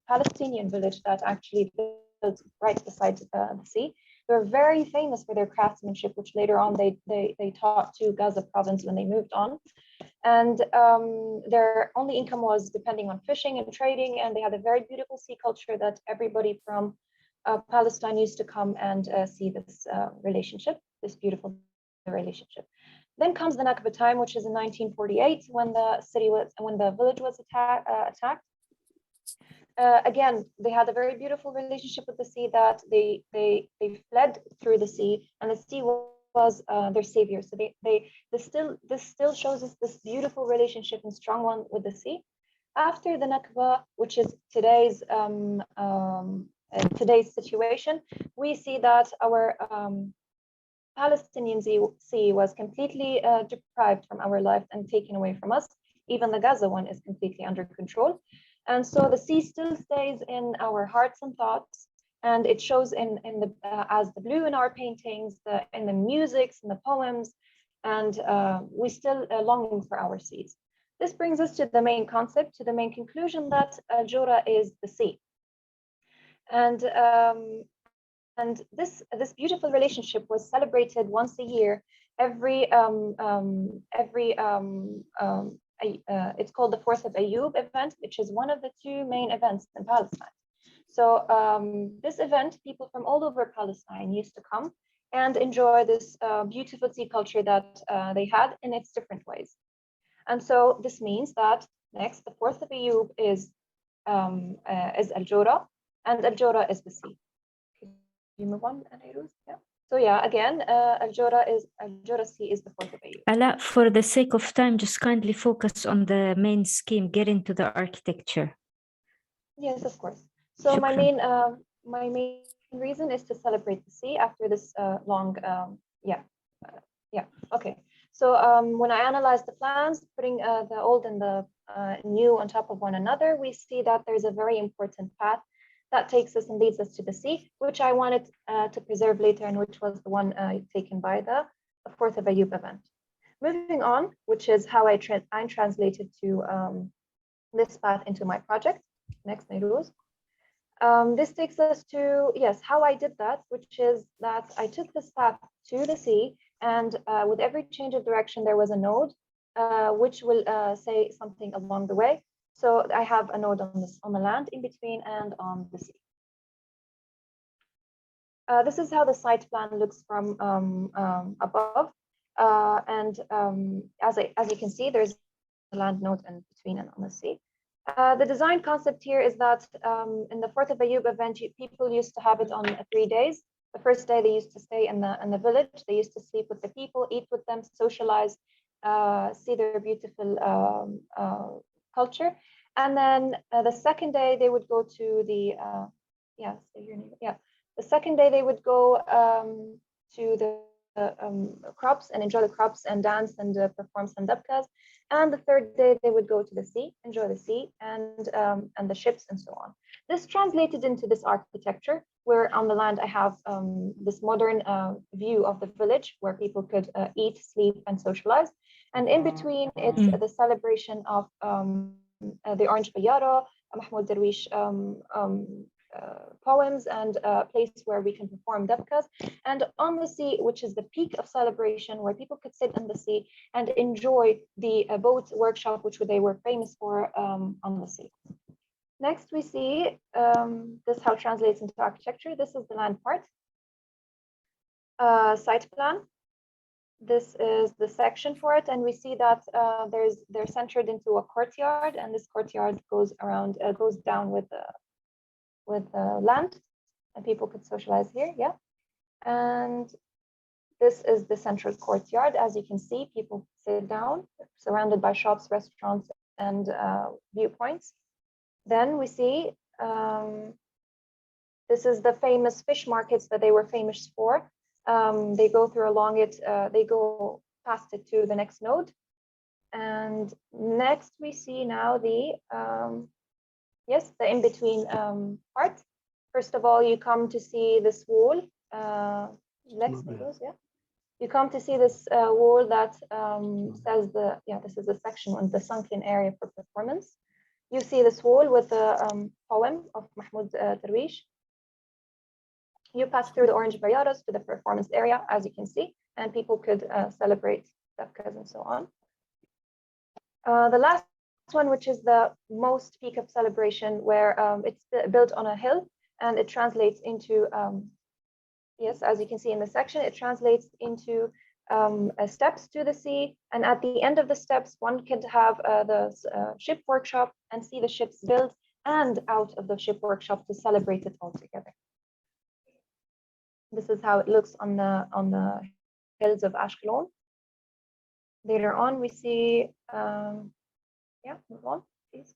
Palestinian village that actually built right beside the sea. They were very famous for their craftsmanship, which later on they taught to Gaza province when they moved on. And their only income was depending on fishing and trading, and they had a very beautiful sea culture that everybody from Palestine used to come and see this relationship, this beautiful relationship. Then comes the Nakba time, which is in 1948, when the village was attacked. Again, they had a very beautiful relationship with the sea, that they fled through the sea, and the sea was their savior. So this still shows us this beautiful relationship and strong one with the sea. After the Nakba, which is today's situation, we see that our Palestinian sea was completely deprived from our life and taken away from us. Even the Gaza one is completely under control. And so the sea still stays in our hearts and thoughts, and it shows as the blue in our paintings, in the musics, in the poems, and we still longing for our seas. This brings us to the main concept, to the main conclusion, that Jura is the sea. And this beautiful relationship was celebrated once a year. It's called the 4th of Ayub event, which is one of the 2 main events in Palestine. So this event, people from all over Palestine used to come and enjoy this beautiful sea culture that they had in its different ways. And so this means that next, the 4th of Ayub is Al-Jura, and Al-Jura is the sea. Could you move on, Nairuz? Yeah. So yeah, again, Al-Jura sea is the 4th of Ayub. Ala, for the sake of time, just kindly focus on the main scheme, get into the architecture. Yes, of course. So my main reason is to celebrate the sea after this long, okay. So when I analyze the plans, putting the old and the new on top of one another, we see that there's a very important path that takes us and leads us to the sea, which I wanted to preserve later, and which was the one taken by the 4th of Ayub event. Moving on, which is how I translated to this path into my project. Next, Nairuz. This takes us to, yes, how I did that, which is that I took this path to the sea, and with every change of direction, there was a node, which will say something along the way. So I have a node on the land in between and on the sea. This is how the site plan looks from above. As you can see, there's a land node in between and on the sea. The design concept here is that in the 4th of Ayub event, people used to have it on 3 days. The first day they used to stay in the village. They used to sleep with the people, eat with them, socialize, see their beautiful culture. And then the second day they would go to the the second day they would go to the crops and enjoy the crops and dance and perform some dabkas. And the third day they would go to the sea, enjoy the sea and the ships and so on. This translated into this architecture, where on the land I have this modern view of the village where people could eat, sleep, and socialize. And in between, it's the celebration of the Orange Bayara, Mahmoud Darwish poems, and a place where we can perform dabkas. And on the sea, which is the peak of celebration, where people could sit in the sea and enjoy the boat workshop, which they were famous for on the sea. Next, we see this how it translates into architecture. This is the land part. Site plan. This is the section for it, and we see that they're centered into a courtyard, and this courtyard goes around, goes down with land, and people could socialize here. Yeah, and this is the central courtyard. As you can see, people sit down, surrounded by shops, restaurants, and viewpoints. Then we see this is the famous fish markets that they were famous for. They go through along it, they go past it to the next node. And next we see now the in-between part. First of all, you come to see this wall. Next, you come to see this wall that says this is the section on the sunken area for performance. You see this wall with the poem of Mahmoud Darwish. You pass through the orange bayaras to the performance area, as you can see, and people could celebrate dabkas and so on. The last one, which is the most peak of celebration, where it's built on a hill, and it translates into, yes, as you can see in the section, it translates into steps to the sea, and at the end of the steps, one could have the ship workshop and see the ships built and out of the ship workshop to celebrate it all together. This is how it looks on the hills of Ashkelon. Later on, we see, yeah, move on, please.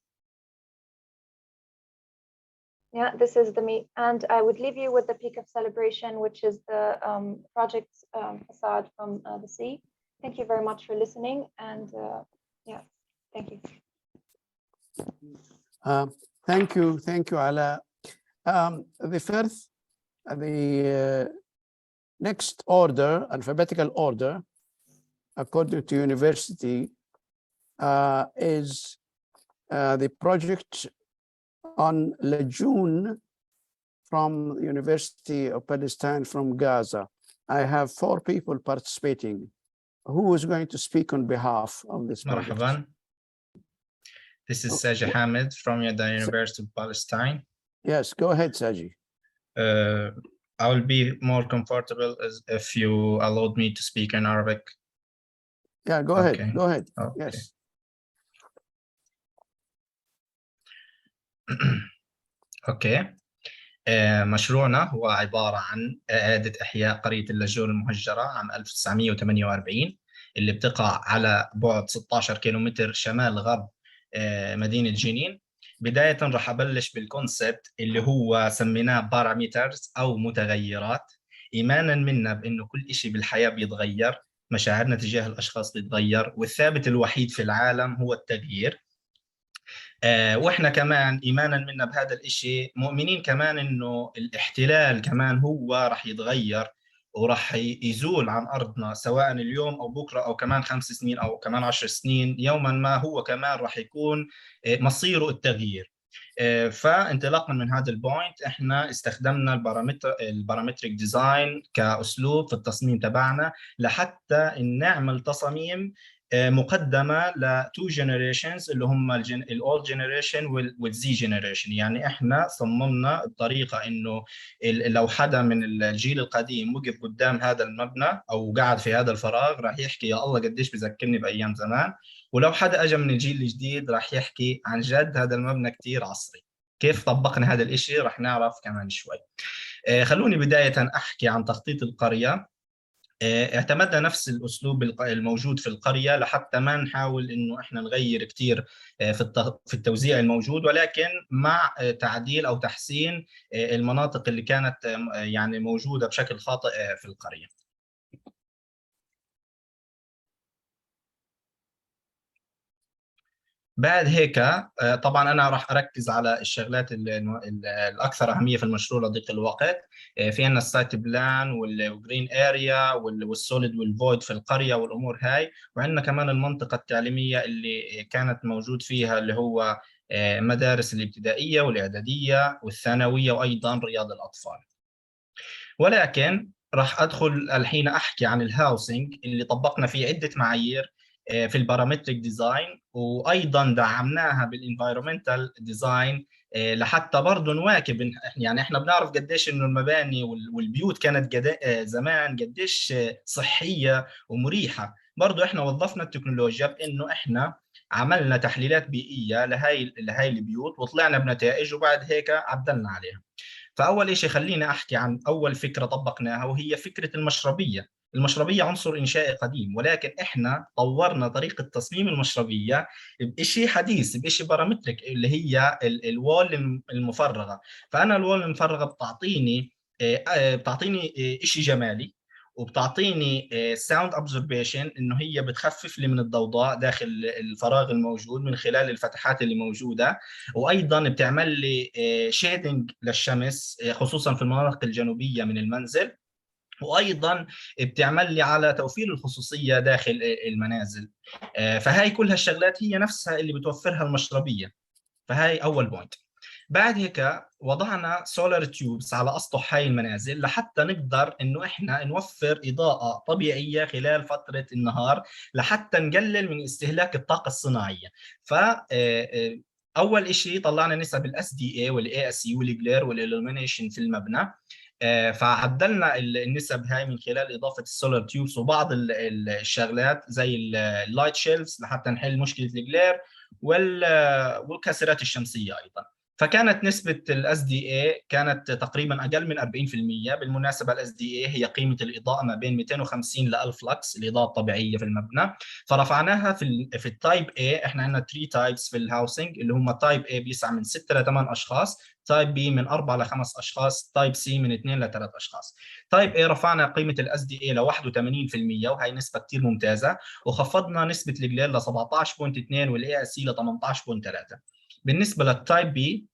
Yeah, this is the meat, and I would leave you with the peak of celebration, which is the project facade from the sea. Thank you very much for listening, and yeah, thank you. Thank you, Ala. The next order, alphabetical order, according to university, is the project on Lajoon from University of Palestine from Gaza. I have 4 people participating. Who is going to speak on behalf of this project? مرحبا. This is Saji Hamid from the University of Palestine. Yes, go ahead, Saji. I will be more comfortable if you allowed me to speak in Arabic. Yeah, go ahead. Go ahead. Okay. Yes. اوكي. مشروعنا هو عبارة عن إعادة إحياء قرية اللاجون المهجرة عام 1948 اللي بتقع على بعد 16 كيلومتر شمال غرب مدينة جنين. بداية راح أبلش بالكونسبت اللي هو سميناه بارامترز أو متغيرات، إيمانا منا بأنه كل شيء بالحياة بيتغير، مشاعرنا تجاه الأشخاص بتتغير، والثابت الوحيد في العالم هو التغيير. واحنا كمان ايمانا منا بهذا الاشي مؤمنين كمان انه الاحتلال كمان هو راح يتغير وراح يزول عن ارضنا، سواء اليوم او بكره او كمان 5 سنين او كمان 10 سنين، يوما ما هو كمان راح يكون مصيره التغيير. فانطلاقا من هذا البوينت احنا استخدمنا البارامتريك ديزاين كاسلوب في التصميم تبعنا لحتى نعمل تصاميم مقدمه لتو جنريشنز اللي هم الاولد جنريشن والزي جنريشن. يعني احنا صممنا بطريقه انه لو حدا من الجيل القديم وقف قدام هذا المبنى او قعد في هذا الفراغ راح يحكي يا الله قديش بذكرني بايام زمان، ولو حدا اجى من الجيل الجديد راح يحكي عن جد هذا المبنى كثير عصري. كيف طبقنا هذا الاشي راح نعرف كمان شوي. خلوني بدايه احكي عن تخطيط القريه. اعتمدنا نفس الأسلوب الموجود في القرية لحتى ما نحاول إنه إحنا نغير كتير في التوزيع الموجود، ولكن مع تعديل أو تحسين المناطق اللي كانت يعني موجودة بشكل خاطئ في القرية. بعد هيك طبعا انا راح اركز على الشغلات الاكثر اهميه في المشروع لضيق الوقت. في عندنا السايت بلان والجرين اريا والسوليد والفويد في القريه والامور هاي، وعندنا كمان المنطقه التعليميه اللي كانت موجود فيها اللي هو مدارس الابتدائيه والاعداديه والثانويه وايضا رياض الاطفال. ولكن راح ادخل الحين احكي عن الهاوسنج اللي طبقنا فيه عده معايير في البارامتريك ديزاين، وايضا دعمناها بالانفايرمنتال ديزاين لحتى برضه نواكب. يعني احنا بنعرف قديش انه المباني والبيوت كانت زمان قديش صحيه ومريحه، برضه احنا وظفنا التكنولوجيا بانه احنا عملنا تحليلات بيئيه لهي البيوت وطلعنا بنتائج وبعد هيك عدلنا عليها. فاول شيء خليني احكي عن اول فكره طبقناها وهي فكره المشربيه. المشربيه عنصر انشائي قديم، ولكن احنا طورنا طريقه تصميم المشربيه بشيء حديث، بشيء بارامتريك اللي هي الوول المفرغه. فانا الوول المفرغه بتعطيني شيء جمالي، وبتعطيني ساوند ابزوربيشن انه هي بتخفف لي من الضوضاء داخل الفراغ الموجود من خلال الفتحات اللي موجوده، وايضا بتعمل لي شيدنج للشمس خصوصا في المناطق الجنوبيه من المنزل، وايضا بتعمل لي على توفير الخصوصيه داخل المنازل. فهاي كل هالشغلات هي نفسها اللي بتوفرها المشربيه. فهاي اول بوينت. بعد هيك وضعنا سولار تيوبس على اسطح هاي المنازل لحتى نقدر انه احنا نوفر اضاءه طبيعيه خلال فتره النهار لحتى نقلل من استهلاك الطاقه الصناعيه. ف اول شيء طلعنا نسب الاس دي اي والاي اس اي والجلير والالومينيشن في المبنى. فعدلنا النسب هاي من خلال إضافة السولار تيوبس وبعض الشغلات زي اللايت شيلفز لحتى نحل مشكلة الجلير والكاسرات الشمسية أيضا. فكانت نسبة ال SDA كانت تقريبا أقل من 40%. بالمناسبة ال SDA هي قيمة الإضاءة ما بين 250 ل 1000 لكس، الإضاءة الطبيعية في المبنى. فرفعناها في التايب A. احنا عندنا 3 تايبس في الهاوسنج، اللي هم تايب A بيسعى من 6 ل 8 أشخاص، تايب B من 4 ل 5 أشخاص، تايب C من 2 ل 3 أشخاص. تايب A رفعنا قيمة ال SDA ل 81%، وهي نسبة كثير ممتازة، وخفضنا نسبة الجلير ل 17.2 والاي اس سي ل 18.3. بالنسبة للتايب B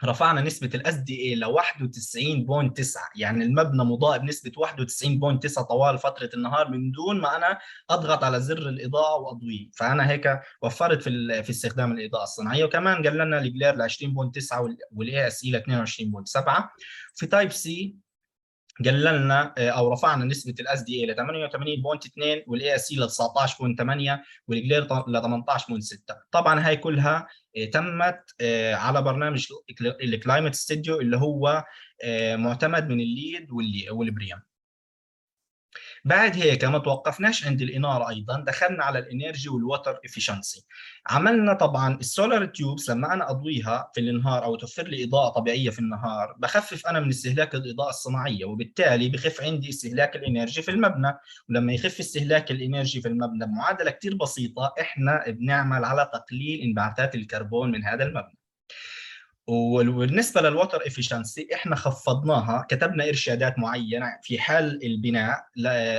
رفعنا نسبة ال SDA ل 91.9، يعني المبنى مضاء بنسبة 91.9 طوال فترة النهار من دون ما أنا أضغط على زر الإضاءة وأضويه. فأنا هيك وفرت في استخدام الإضاءة الصناعية، وكمان قللنا الجلير ل 20.9 والاي اس سي ل 22.7. في تايب سي قللنا او رفعنا نسبه الاس دي اي ل 88.2 والاي اس سي ل 19.8 والجلير ل 18.6. طبعا هاي كلها تمت على برنامج الكلايمت ستوديو اللي هو معتمد من الليد والبريم. بعد هيك ما توقفناش عند الإنارة، أيضا دخلنا على الإنرجي والوتر إفيشنسي. عملنا طبعا السولار تيوبس، لما أنا أضويها في النهار أو توفر لي إضاءة طبيعية في النهار بخفف أنا من استهلاك الإضاءة الصناعية، وبالتالي بخف عندي استهلاك الإنرجي في المبنى. ولما يخف استهلاك الإنرجي في المبنى بمعادلة كتير بسيطة إحنا بنعمل على تقليل انبعاثات الكربون من هذا المبنى. وبالنسبه للوتر افشنسي احنا خفضناها، كتبنا ارشادات معينه في حال البناء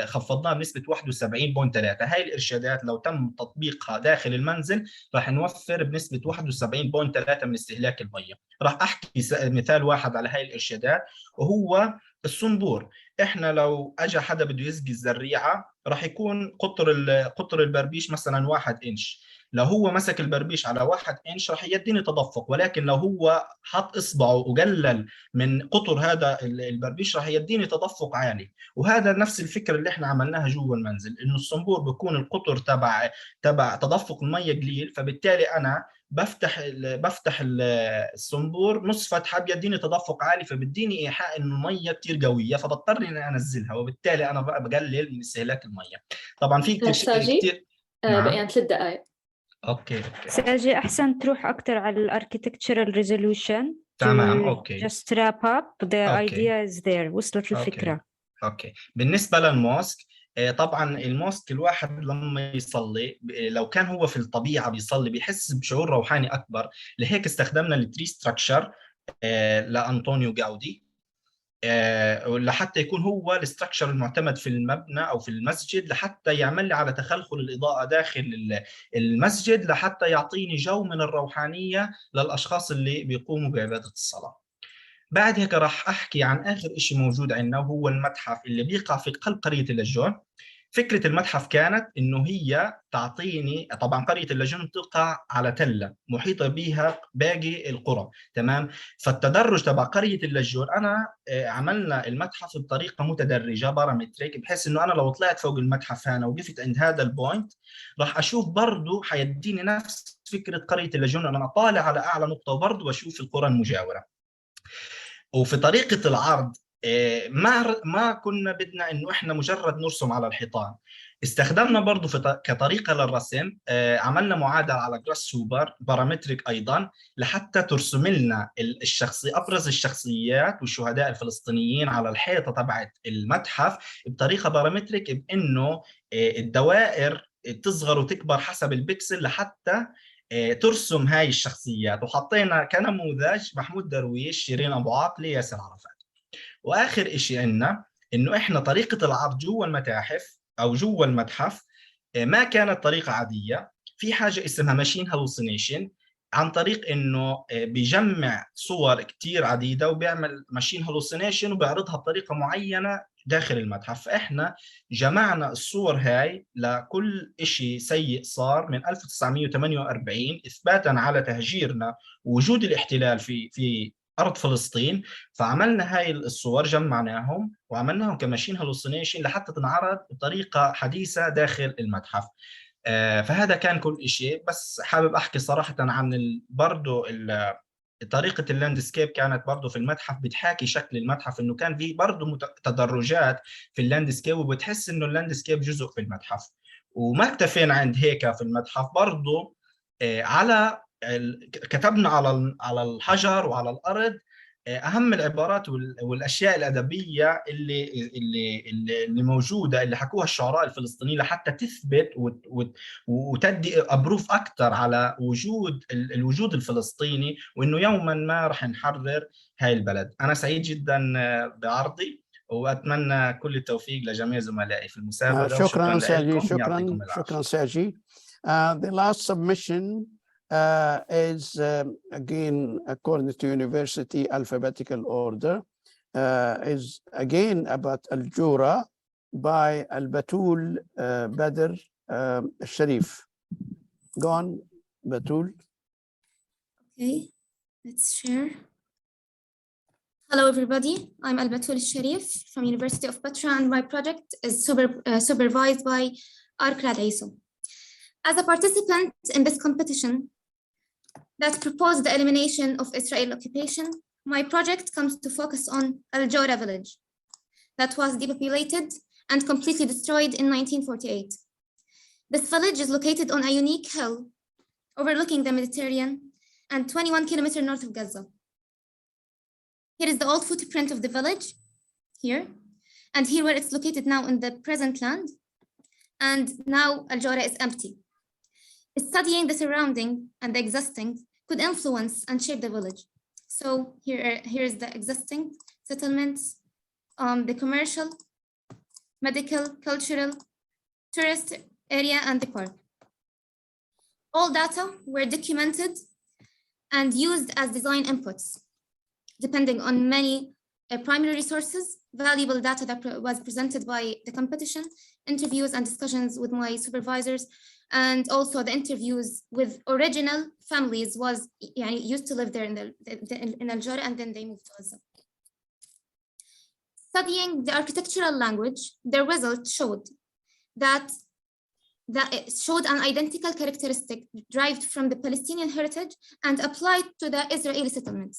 خفضناها بنسبه 71.3. هاي الارشادات لو تم تطبيقها داخل المنزل راح نوفر بنسبه 71.3 من استهلاك الميه. راح احكي مثال واحد على هاي الارشادات، وهو الصنبور. احنا لو اجى حدا بده يسقي الزريعه راح يكون قطر البربيش مثلا 1 انش. لو هو مسك البربيش على 1 انش راح يديني تدفق، ولكن لو هو حط اصبعه وقلل من قطر هذا البربيش راح يديني تدفق عالي. وهذا نفس الفكره اللي احنا عملناها جوا المنزل، انه الصنبور بيكون القطر تبع تدفق الميه قليل، فبالتالي انا بفتح الصنبور نص فتحه بيديني تدفق عالي، فبديني ايحاء انه الميه كثير قويه، فبضطر اني انزلها، وبالتالي انا بقلل من استهلاك الميه. طبعا في كثير بقينا 3 دقائق. اوكي ساجي احسن تروح اكثر على الاركيتكتشرال ريزولوشن. تمام اوكي. just wrap up the أوكي. idea is there. وصلت الفكرة. اوكي. بالنسبة للموسك، طبعا الموسك الواحد لما يصلي لو كان هو في الطبيعة بيصلي بيحس بشعور روحاني أكبر، لهيك استخدمنا التري ستراكشر لأنطونيو جاودي لحتى يكون هو الاستراكشر المعتمد في المبنى او في المسجد، لحتى يعمل لي على تخلخل الاضاءه داخل المسجد، لحتى يعطيني جو من الروحانيه للاشخاص اللي بيقوموا بعباده الصلاه. بعد هيك راح احكي عن اخر شيء موجود عندنا، وهو المتحف اللي بيقع في قلب قريه اللاجون. فكرة المتحف كانت إنه هي تعطيني، طبعا قرية اللاجون تقع على تلة محيطة بها باقي القرى، تمام؟ فالتدرج تبع قرية اللاجون أنا عملنا المتحف بطريقة متدرجة بارامتريك، بحيث إنه أنا لو طلعت فوق المتحف هنا وقفت عند هذا البوينت راح أشوف برضه حيديني نفس فكرة قرية اللاجون، أنا طالع على أعلى نقطة وبرضه بشوف القرى المجاورة. وفي طريقة العرض ما كنا بدنا انه احنا مجرد نرسم على الحيطان، استخدمنا برضو كطريقة للرسم عملنا معادلة على جراس سوبر بارامتريك ايضا، لحتى ترسم لنا ابرز الشخصيات والشهداء الفلسطينيين على الحيطة تبعت المتحف بطريقة بارامتريك، بانه الدوائر تصغر وتكبر حسب البكسل لحتى ترسم هاي الشخصيات. وحطينا كنموذج محمود درويش، شيرين ابو عاقله، ياسر عرفات. واخر شيء عندنا انه احنا طريقه العرض جوا المتاحف او جوا المتحف ما كانت طريقه عاديه، في حاجه اسمها ماشين هالوسينيشن، عن طريق انه بيجمع صور كتير عديده وبيعمل ماشين هالوسينيشن وبيعرضها بطريقه معينه داخل المتحف. فاحنا جمعنا الصور هاي لكل شيء سيء صار من 1948 اثباتا على تهجيرنا ووجود الاحتلال في أرض فلسطين. فعملنا هاي الصور جمعناهم وعملناهم كماشين هالوسينيشن لحتى تنعرض بطريقة حديثة داخل المتحف. فهذا كان كل شيء، بس حابب أحكي صراحة عن برضو طريقة اللاندسكيب كانت برضه في المتحف بتحاكي شكل المتحف، إنه كان في برضه تدرجات في اللاندسكيب، وبتحس إنه اللاندسكيب جزء في المتحف. وما اكتفينا عند هيك في المتحف، برضه على كتبنا على الحجر وعلى الأرض اهم العبارات والاشياء الادبيه اللي موجوده، اللي حكوها الشعراء الفلسطينيين لحتى تثبت وتدي ابروف اكثر على الوجود الفلسطيني، وانه يوما ما رح نحرر هاي البلد. انا سعيد جدا بعرضي، واتمنى كل التوفيق لجميع زملائي في المسابقه. شكرا ساجي، لكم، شكرا يعطيكم العافيه. شكرا ساجي. The last submission is again according to university alphabetical order, is again about Al-Jura by Al-Batul Badr Sharif. Go on, Batul. Okay, let's share. Hello, everybody. I'm Al-Batul Sharif from University of Petra, and my project is supervised by Arklad Iso. As a participant in this competition that proposed the elimination of Israeli occupation, my project comes to focus on Al-Jura village that was depopulated and completely destroyed in 1948. This village is located on a unique hill overlooking the Mediterranean and 21 kilometers north of Gaza. Here is the old footprint of the village, here, and here where it's located now in the present land, and now Al-Jura is empty. Studying the surrounding and the existing could influence and shape the village. So here is the existing settlements, the commercial, medical, cultural, tourist area, and the park. All data were documented and used as design inputs, depending on many primary resources, valuable data that was presented by the competition, interviews and discussions with my supervisors, and also the interviews with original families was used to live there in Al-Jura, and then they moved to Gaza. Studying the architectural language, the results showed that it showed an identical characteristic derived from the Palestinian heritage and applied to the Israeli settlements.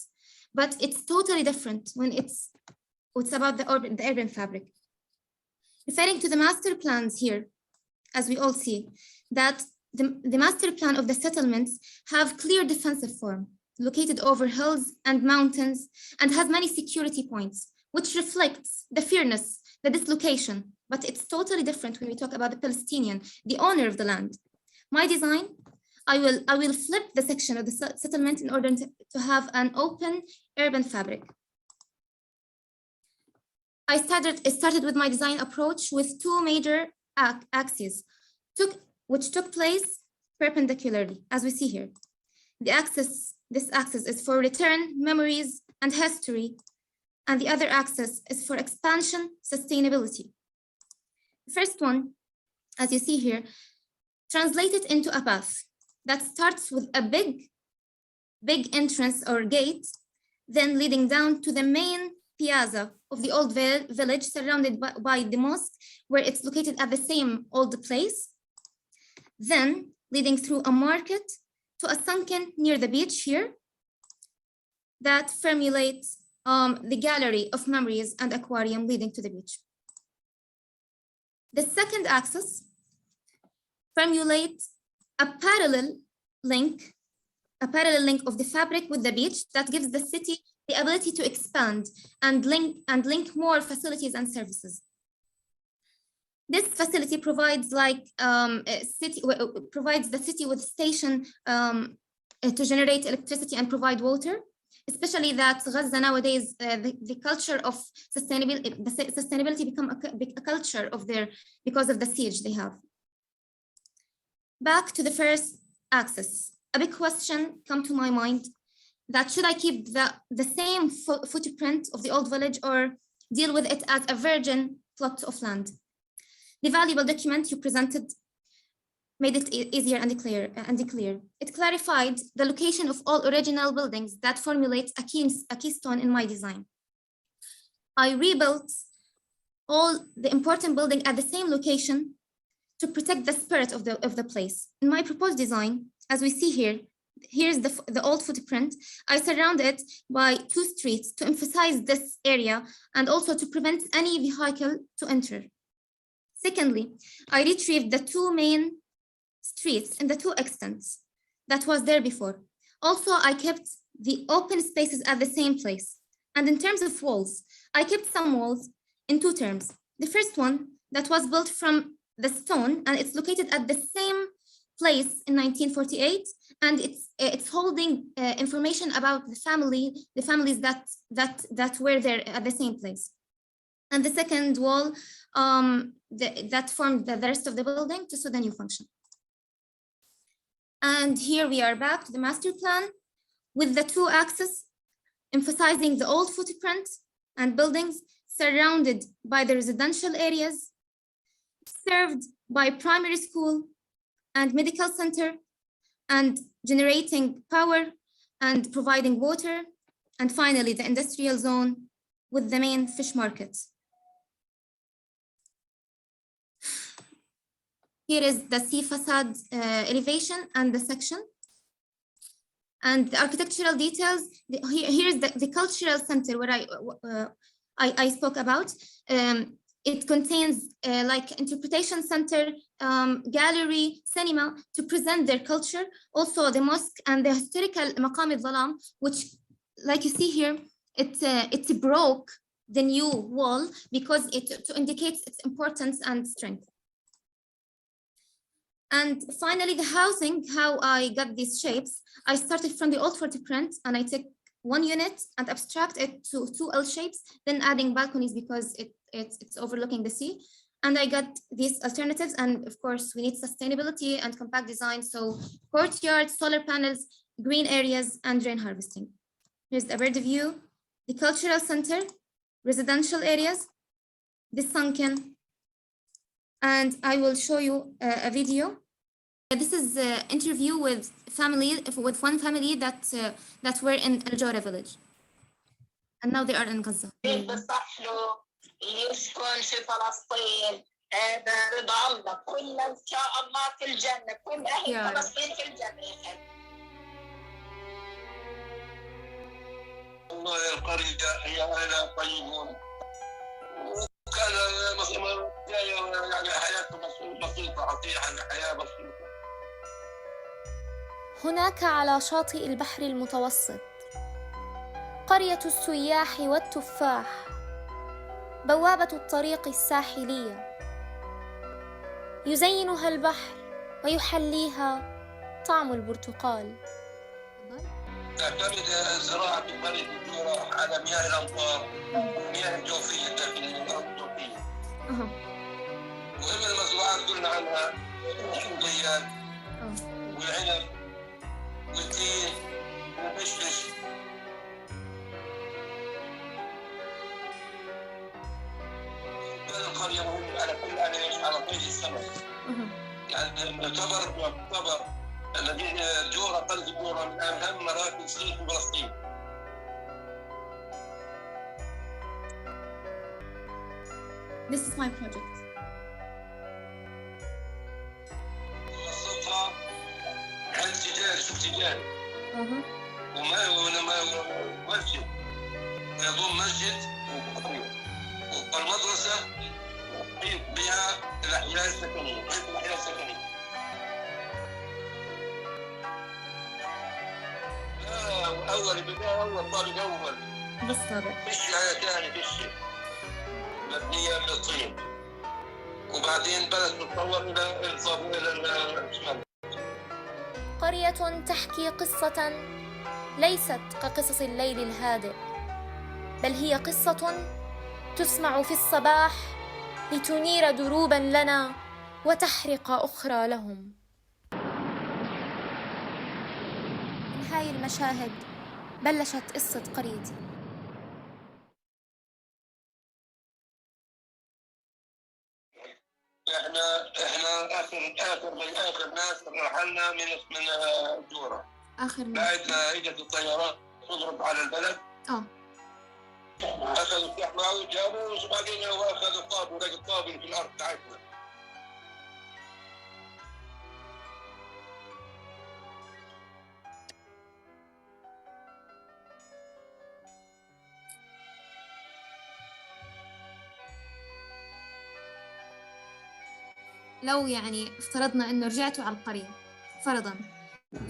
But it's totally different when it's about the urban fabric. Referring to the master plans here, as we all see, that the master plan of the settlements have clear defensive form, located over hills and mountains, and has many security points, which reflects the fairness, the dislocation, but it's totally different when we talk about the Palestinian, the owner of the land. My design, I will flip the section of the settlement in order to have an open urban fabric. I started with my design approach with two major axes, which took place perpendicularly, as we see here. This axis is for return, memories, and history, and the other axis is for expansion, sustainability. The first one, as you see here, translated into a path that starts with a big entrance or gate, then leading down to the main piazza of the old village, surrounded by the mosque, where it's located at the same old place, then leading through a market to a sunken near the beach here that formulates the gallery of memories and aquarium leading to the beach. The second axis formulates a parallel link of the fabric with the beach that gives the city the ability to expand and link more facilities and services. This facility provides provides the city with station to generate electricity and provide water, especially that Gaza nowadays, the culture of sustainability become a culture of because of the siege they have. Back to the first axis, a big question come to my mind, that should I keep the same footprint of the old village or deal with it as a virgin plot of land? The valuable document you presented made it easier and clear. It clarified the location of all original buildings that formulates a keystone in my design. I rebuilt all the important buildings at the same location to protect the spirit of the place. In my proposed design, as we see here, here's the old footprint. I surround it by 2 streets to emphasize this area and also to prevent any vehicle to enter. Secondly, I retrieved the 2 main streets in the 2 extents that was there before. Also, I kept the open spaces at the same place. And in terms of walls, I kept some walls in 2 terms. The first one that was built from the stone, and it's located at the same place in 1948, and it's holding information about the families that were there at the same place. And the second wall that formed the rest of the building to suit the new function. And here we are back to the master plan with the 2 axes, emphasizing the old footprint and buildings surrounded by the residential areas, served by primary school and medical center, and generating power and providing water, and finally the industrial zone with the main fish market. Here is the sea facade elevation and the section. And the architectural details, here is the cultural center where I spoke about. It contains like interpretation center, gallery, cinema to present their culture. Also the mosque and the historical Maqam al-Dhalam, which like you see here, it broke the new wall because to indicate its importance and strength. And finally, the housing, how I got these shapes. I started from the old footprint and I took 1 unit and abstract it to 2 L shapes, then adding balconies because it's overlooking the sea. And I got these alternatives. And of course, we need sustainability and compact design. So courtyards, solar panels, green areas, and rain harvesting. Here's the bird view, the cultural center, residential areas, the sunken. And I will show you a video. This is an interview with one family that were in Al-Jura village. And now they are in Gaza. يسكن في فلسطين هذا رضا الله كلنا ان شاء الله في الجنه كل اهل فلسطين في الجنه. والله القريه هي اهلها طيبون وكان يعني حياتهم بسيطه عطيها الحياه بسيطه. هناك على شاطئ البحر المتوسط قرية السياح والتفاح، بوابة الطريق الساحلية، يزينها البحر ويحليها طعم البرتقال. تعتمد زراعة قرية الجورة على مياه الأمطار والمياه الجوفية الداخلية الأرض الجوفية. وهم المزروعات قلنا عنها الحمضيات والعنب والتين والمشمش. القرية مهمة على كل على قيد السمك. يعني يعتبر مدينة جورة قرية جورة من أهم مراكز صيد فلسطين. This is my project. قصتها عن تجاري شوف تجاري. مسجد ويضم مسجد والمدرسة تحيط بها الأحياء السكنية، الأحياء السكنية. أول بداية أول طالب أول. بالطبع. فيش حاجة ثانية فيش. مبنية بالطين. وبعدين بدأت تتطور إلى الشمال. قرية تحكي قصة ليست كقصص الليل الهادئ، بل هي قصة تسمع في الصباح لتنير دروبا لنا وتحرق أخرى لهم. من هاي المشاهد بلشت قصة قريتي. احنا اخر ناس رحلنا من جورة. اخر ناس. بعد ما اجت الطيارات تضرب على البلد. اخذوا السلاح معه وجابوا وبعدين هو اخذ الطابه ولقى الطابه في الارض تاعتنا. لو يعني افترضنا إنه رجعتوا على القرية فرضاً،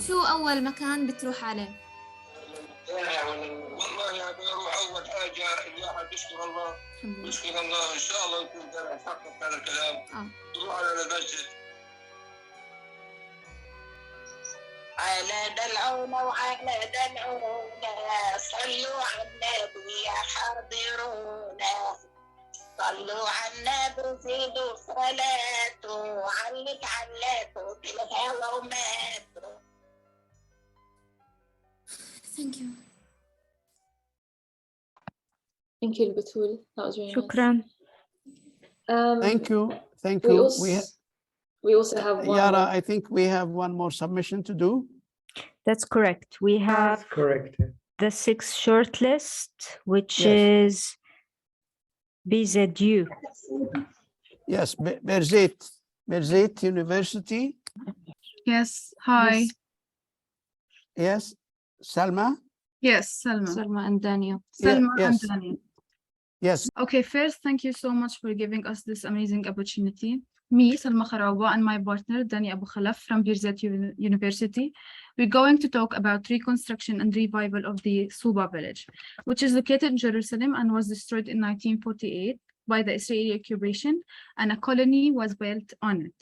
شو أول مكان بتروح عليه؟ والله يا بروح اول حاجه الواحد بيشكر الله، بيشكر الله ان شاء الله يكون ده يحقق هذا الكلام. تروح على المسجد على دلعونا وعلى دلعونا صلوا على النبي يا حاضرونا، صلوا على النبي زيدوا صلاته علق علاته في الهوى وماتوا. Thank you. Thank you, Batul. That was really شكرا. nice. Thank you. Thank you. We also have one Yara, more. I think we have one more submission to do. That's correct. We have Correct. the 6th shortlist, which Yes. is BZU. Yes, Berzeit University. Yes, hi. Yes, Salma. Yes, Salma. Salma and Daniel. Salma yes. and Daniel. Yes. Okay, first, thank you so much for giving us this amazing opportunity. Me, Salma Kharawa, and my partner, Dani Abu Khalaf from Birzeit University, we're going to talk about reconstruction and revival of the Suba village, which is located in Jerusalem and was destroyed in 1948 by the Israeli occupation, and a colony was built on it.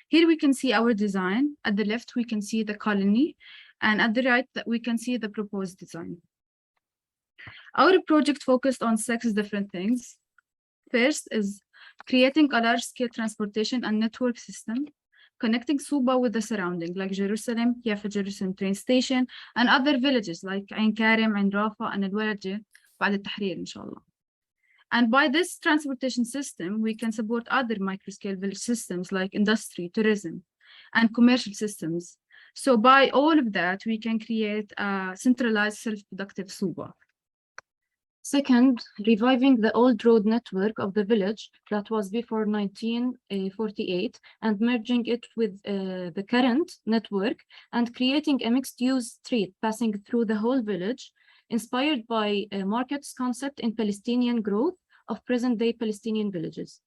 Here we can see our design. At the left, we can see the colony, and at the right, we can see the proposed design. Our project focused on 6 different things. First is creating a large-scale transportation and network system, connecting Suba with the surrounding, like Jerusalem, Yafa Jerusalem train station, and other villages like Ain Karim, Ain Rafa, and Al-Walaja, بعد التحرير, inshallah. And by this transportation system, we can support other microscale village systems like industry, tourism, and commercial systems. So by all of that, we can create a centralized self-productive Suba. Second, reviving the old road network of the village that was before 1948 and merging it with the current network and creating a mixed-use street passing through the whole village, inspired by a market's concept in Palestinian growth of present-day Palestinian villages.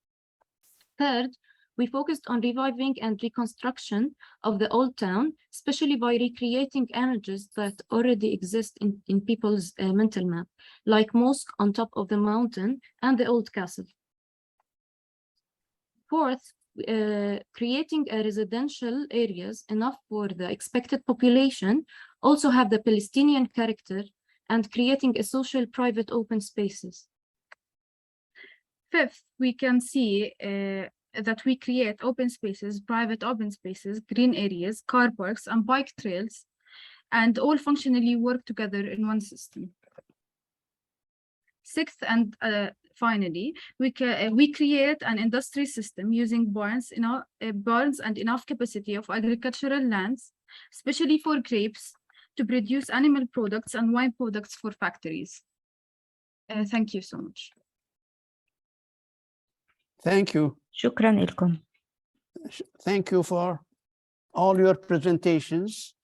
Third, we focused on reviving and reconstruction of the old town, especially by recreating images that already exist in people's mental map, like mosque on top of the mountain and the old castle. Fourth, creating a residential areas enough for the expected population, also have the Palestinian character, and creating a social private open spaces. Fifth, we can see that we create open spaces, private open spaces, green areas, car parks, and bike trails, and all functionally work together in one system. Sixth, and finally, we create an industry system using barns and enough capacity of agricultural lands, especially for grapes, to produce animal products and wine products for factories. Thank you so much. Thank you. شكرا لكم. Thank you for all your presentations,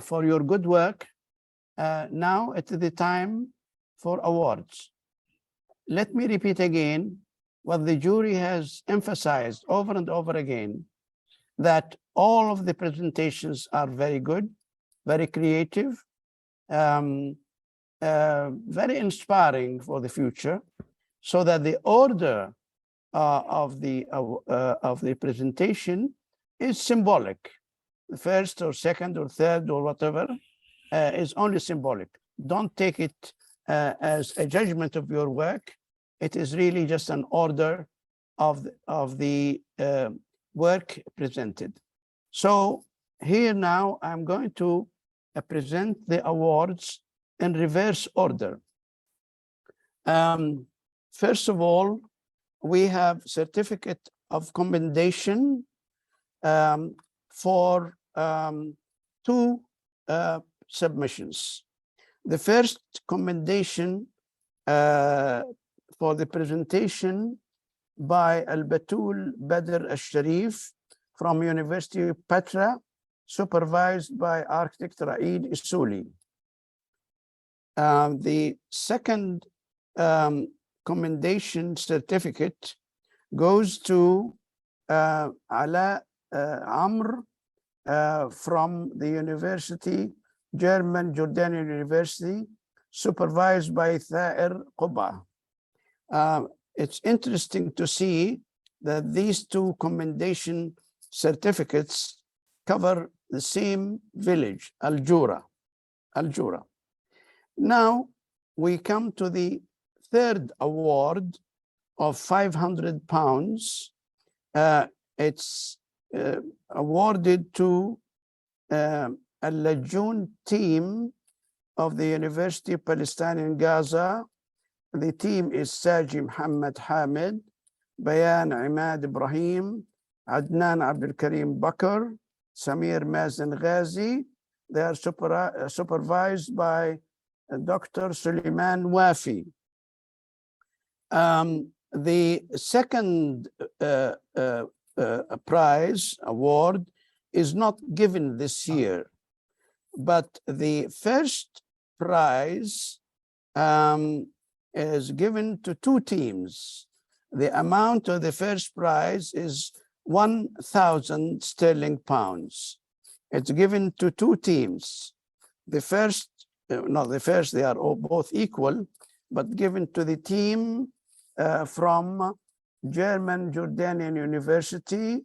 for your good work. Now it is the time for awards. Let me repeat again what the jury has emphasized over and over again, that all of the presentations are very good, very creative, very inspiring for the future, so that the order of the presentation is symbolic. The first or second or third or whatever is only symbolic. Don't take it as a judgment of your work. It is really just an order of the work presented. So here now I'm going to present the awards in reverse order. First of all, we have certificate of commendation for 2 submissions. The first commendation for the presentation by Al-Batul Badr Al-Sharif from University of Petra, supervised by architect Ra'id Issouli. The second commendation certificate goes to Ala Amr from the university, German Jordanian University, supervised by Thair Quba. It's interesting to see that these two commendation certificates cover the same village, Al-Jura. Al-Jura. Now we come to the third award of £500. It's awarded to Al-Lajoon team of the University of Palestinian Gaza. The team is Saji Muhammad Hamid, Bayan Imad Ibrahim, Adnan Abdul Karim Bakr, Samir Mazen Ghazi. They are supervised by Dr. Suleiman Wafi. The second prize award is not given this year, but the first prize is given to two teams. The amount of the first prize is 1,000 sterling pounds. It's given to two teams. The first, not the first, they are all both equal, but given to the team from German Jordanian University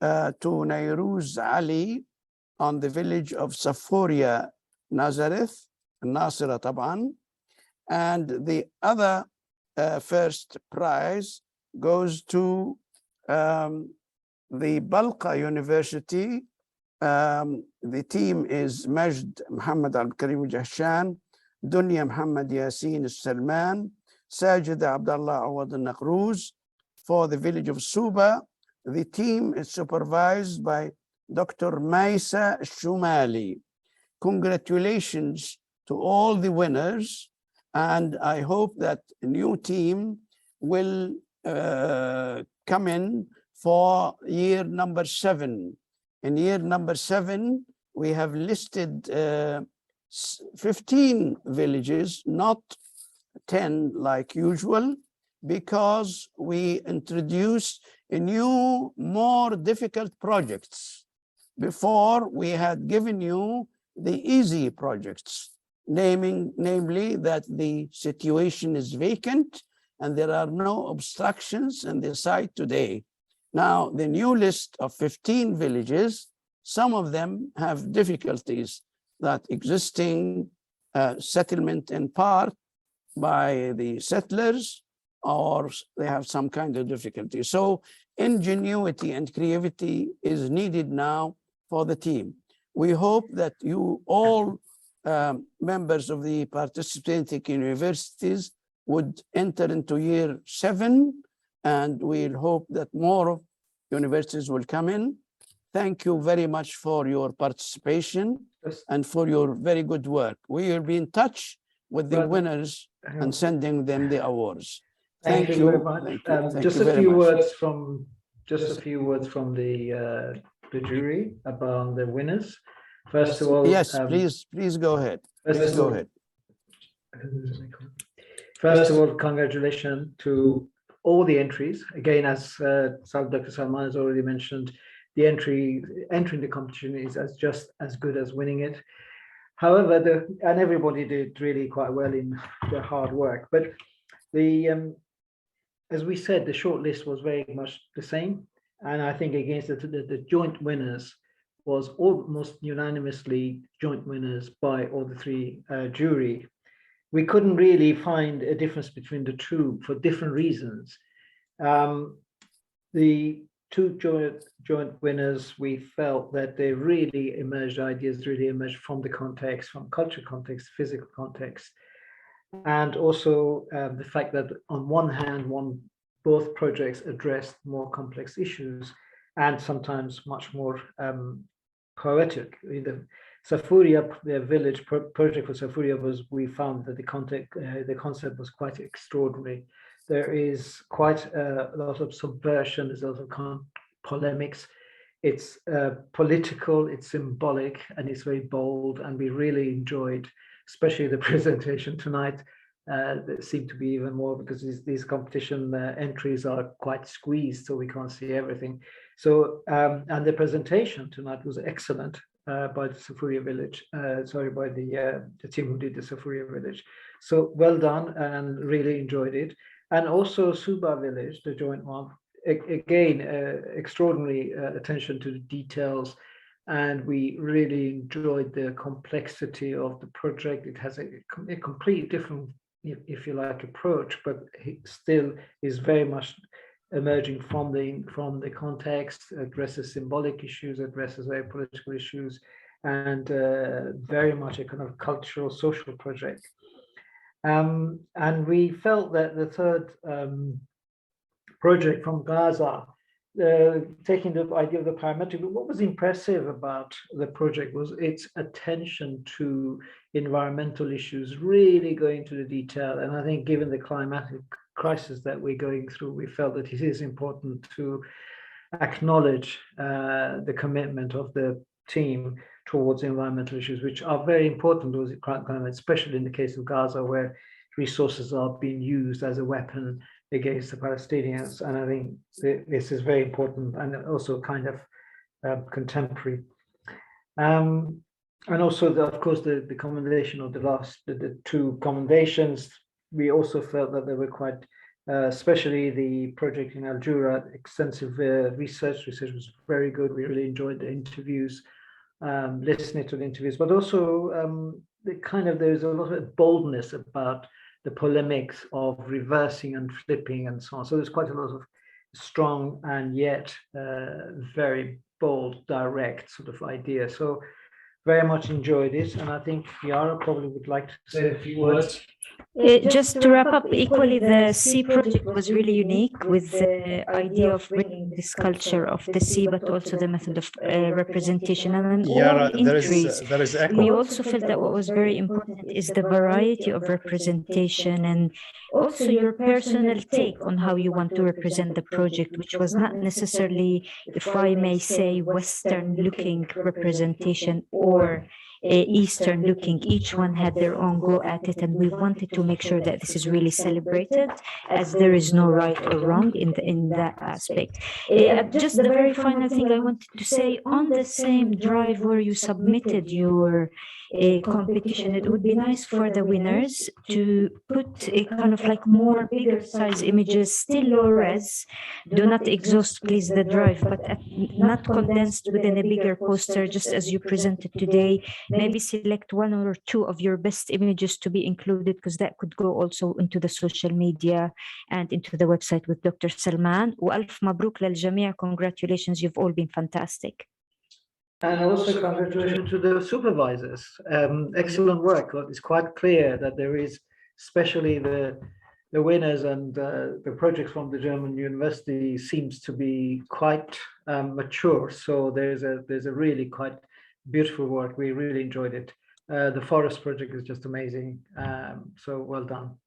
to Nairuz Ali on the village of Saforia, Nazareth, Nasira Taban. And the other first prize goes to the Balqa University. The team is Majd Muhammad Al-Karim Jahshan, Dunya Muhammad Yasin Salman, Sajid Abdullah Awad Al-Naqruz. For the village of Suba, the team is supervised by Dr. Maisa Shumali. Congratulations to all the winners, and I hope that a new team will come in for year number 7. In year number 7, we have listed 15 villages, not 10 like usual, because we introduced a new, more difficult projects. Before, we had given you the easy projects, namely that the situation is vacant and there are no obstructions in the site today. Now, the new list of 15 villages, some of them have difficulties, that existing settlement in part by the settlers, or they have some kind of difficulty. So ingenuity and creativity is needed now for the team. We hope that you all members of the participating universities would enter into year 7, and we'll hope that more universities will come in. Thank you very much for your participation and for your very good work. We will be in touch with the winners and sending them the awards. Thank you very much. Just a few words from the jury about the winners. First of all, yes, please go ahead. Please go ahead. First of all, congratulations to all the entries. Again, as Dr. Salman has already mentioned, the entering the competition is just as good as winning it. However, and everybody did really quite well in their hard work. But as we said, the short list was very much the same. And I think against the joint winners was almost unanimously joint winners by all the three jury. We couldn't really find a difference between the two for different reasons. The two joint winners, we felt that they really emerged, ideas really emerged from the context, from cultural context, physical context. And also the fact that on one hand, both projects addressed more complex issues and sometimes much more poetic. The Safuria, the village project for Safuria we found that the concept was quite extraordinary. There is quite a lot of subversion, there's a lot of polemics. It's political, it's symbolic, and it's very bold, and we really enjoyed, especially the presentation tonight, There seem to be even more because these competition entries are quite squeezed, so we can't see everything. So, and the presentation tonight was excellent by the Safuria village, by the team who did the Safuria village. So well done, and really enjoyed it. And also Suba village, the joint one, again, extraordinary attention to the details. And we really enjoyed the complexity of the project. It has a completely different, if you like, approach, but it still is very much emerging from the context, addresses symbolic issues, addresses very political issues, and very much a kind of cultural, social project. And we felt that the third project from Gaza, taking the idea of the parametric, what was impressive about the project was its attention to environmental issues, really going to the detail. And I think given the climatic crisis that we're going through, we felt that it is important to acknowledge the commitment of the team towards environmental issues, which are very important, especially in the case of Gaza, where resources are being used as a weapon against the Palestinians. And I think this is very important and also kind of contemporary. And also, of course, the commendation of the two commendations, we also felt that they were quite, especially the project in Al-Jura, extensive research was very good. We really enjoyed the interviews, listening to the interviews, but also there's a lot of boldness about the polemics of reversing and flipping and so on. So there's quite a lot of strong and yet very bold, direct sort of idea. So very much enjoyed it. And I think Yara probably would like to say a few words. Just to wrap up, equally, the sea project was really unique with the idea of bringing this culture of the sea, but also the method of representation. And Yara, all entries, there is echo. we also felt that what was very important is the variety of representation and also your personal take on how you want to represent the project, which was not necessarily, if I may say, Western-looking representation or Eastern looking. Each one had their own go at it, and we wanted to make sure that this is really celebrated, as there is no right or wrong in that aspect. Just the very final thing I wanted to say, on the same drive where you submitted your competition, it would be nice for the winners to put a kind of like more bigger size images, still low res. Do not exhaust, please, the drive, but not condensed within a bigger poster, just as you presented today. Maybe select one or two of your best images to be included, because that could go also into the social media and into the website with Dr. Salman. وألف مبروك للجميع. Congratulations, you've all been fantastic. And also congratulations to the supervisors. Excellent work. It's quite clear that there is, especially the winners and the projects from the German university seems to be quite mature. So there's a really quite beautiful work. We really enjoyed it. The forest project is just amazing. So well done.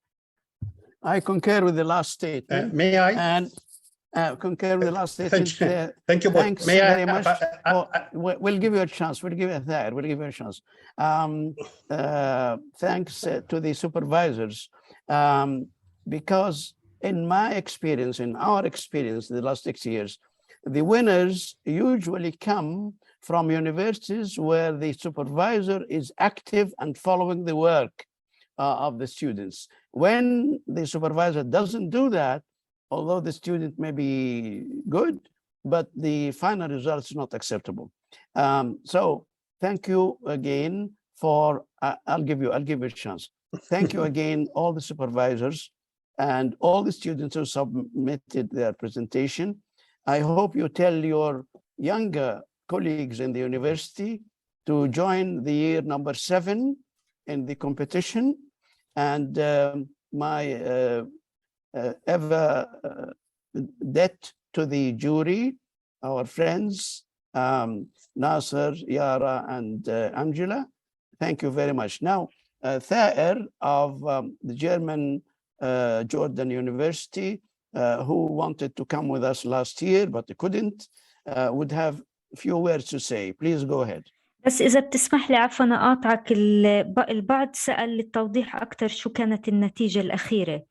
I concur with the last statement. May I? And concur with the last statement. Thank you. Thanks May very I, much. We'll give you a chance. We'll give you a third. We'll give you a chance. Thanks to the supervisors, because in my experience, in our experience, the last 6 years, the winners usually come from universities where the supervisor is active and following the work of the students. When the supervisor doesn't do that, although the student may be good, but the final result is not acceptable. So thank you again for, I'll give you a chance. Thank you again, all the supervisors and all the students who submitted their presentation. I hope you tell your younger colleagues in the university to join the year number 7 in the competition. And my ever debt to the jury, our friends, Nasser, Yara, and Angela. Thank you very much. Now, Thaer of the German Jordan University, who wanted to come with us last year, but couldn't, would have a few words to say. Please go ahead. بس إذا بتسمح لي عفوا أقاطعك، البعض سأل للتوضيح أكثر شو كانت النتيجة الأخيرة.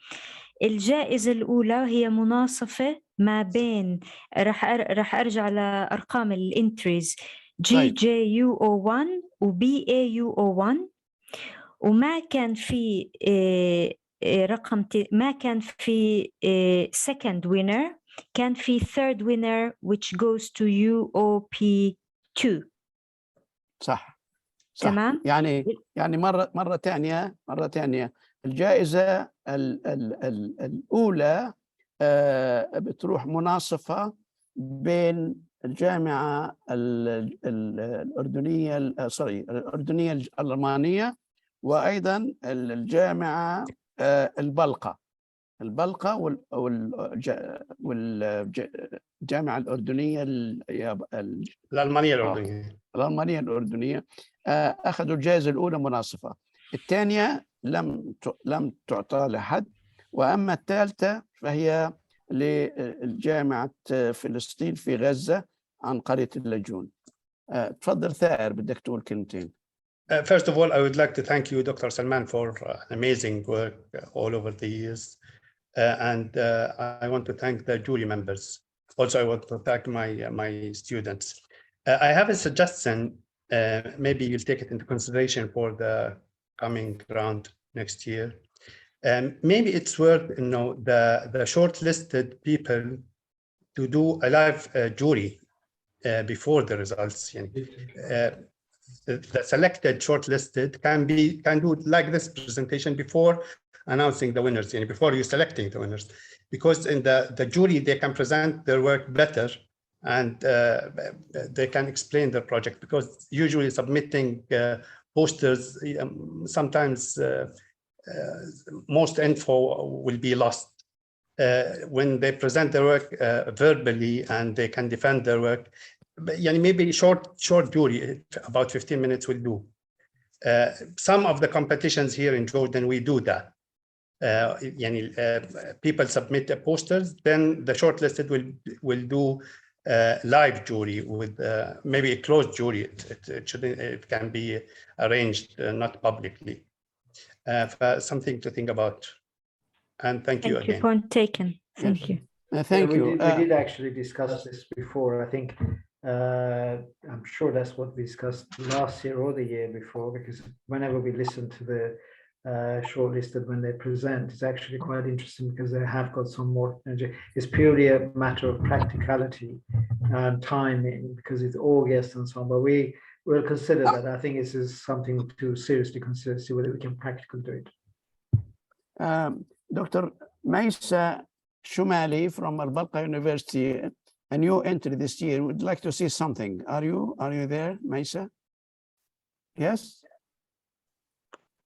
الجائزة الأولى هي مناصفة ما بين رح أرجع لأرقام الانتريز GJUO1 و BAUO1، وما كان في ما كان في second winner، كان في third winner which goes to UOP2. صح. تمام. يعني مرة ثانية الجائزة الأولى بتروح مناصفة بين الجامعة الأردنية الأردنية الألمانية، وأيضا الجامعة البلقة والجامعة الأردنية الألمانية الأردنية أخذوا الجائزة الأولى مناصفة. الثانية لم تعطى لحد، وأما الثالثة فهي لجامعة فلسطين في غزة عن قرية اللاجون. تفضل ثائر، بدك تقول كلمتين. First of all, I would like to thank you, Dr. Salman, for amazing work all over the years. And I want to thank the jury members. Also, I want to thank my students. I have a suggestion. Maybe you'll take it into consideration for the coming round next year. Maybe it's worth, the shortlisted people to do a live jury before the results. The selected shortlisted can do like this presentation before announcing the winners, before you selecting the winners, because in the jury they can present their work better, and they can explain their project, because usually submitting posters, sometimes most info will be lost. When they present their work verbally and they can defend their work, maybe short jury, about 15 minutes will do. Some of the competitions here in Jordan, we do that. People submit posters, then the shortlisted will do live jury with maybe a closed jury. It can be arranged not publicly. Something to think about. And thank you again. Point taken. Thank you. Thank you. We did actually discuss this before. I think I'm sure that's what we discussed last year or the year before, because whenever we listen to the shortlisted when they present, it's actually quite interesting because they have got some more energy. It's purely a matter of practicality and timing, because it's August and so on. But we will consider that. I think this is something to seriously consider, see whether we can practically do it. Dr. Maisa Shumali from Al-Balqa University, a new entry this year, would like to see something. Are you there, Maisa? Yes?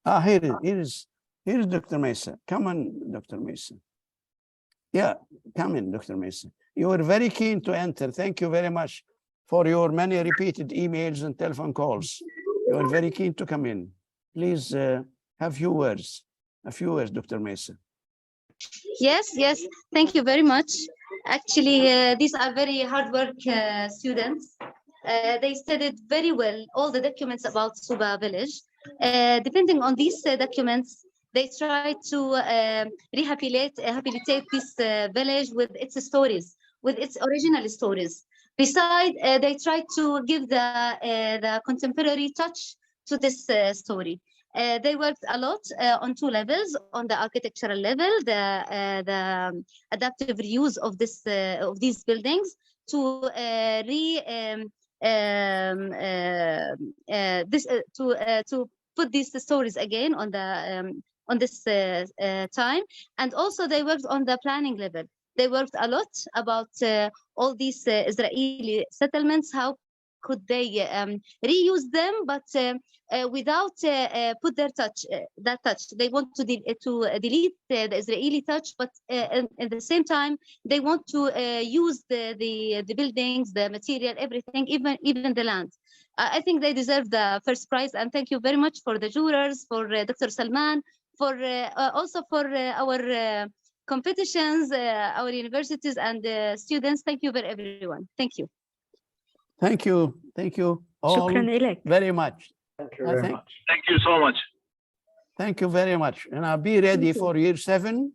Here is Dr. Maisa. Come on, Dr. Maisa. Yeah, come in, Dr. Maisa. You were very keen to enter. Thank you very much for your many repeated emails and telephone calls. You are very keen to come in. Please have a few words, Dr. Maisa. Yes, thank you very much. Actually, these are very hard work students. They studied very well all the documents about Suba village. Depending on these documents, they try to rehabilitate this village with its stories, with its original stories. Besides, they try to give the contemporary touch to this story. They worked a lot on two levels: on the architectural level, the adaptive reuse of these buildings to to put these stories again on this time. And also they worked on the planning level. They worked a lot about all these Israeli settlements. How could they reuse them, but without put their touch, that touch. They want to delete the Israeli touch, but at the same time, they want to use the buildings, the material, everything, even the land. I think they deserve the first prize, and thank you very much for the jurors, for Dr. Salman, for also for our competitions, our universities and students. Thank you very everyone. Thank you. Thank you. all شكراً إلك. very much. Thank you very much. Thank you so much. Thank you very much. And I'll be ready for year 7.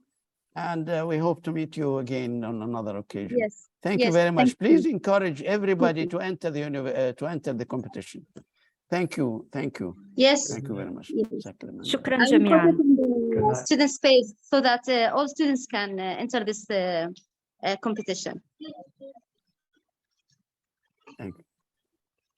And we hope to meet you again on another occasion. Yes. Thank you Yes, very much. thank you. Please encourage everybody to enter the competition. Thank you. Thank you. Yes. Thank you very much. Yes. شكراً I will put جميعاً. it in the student space so that all students can enter this competition. Thank you.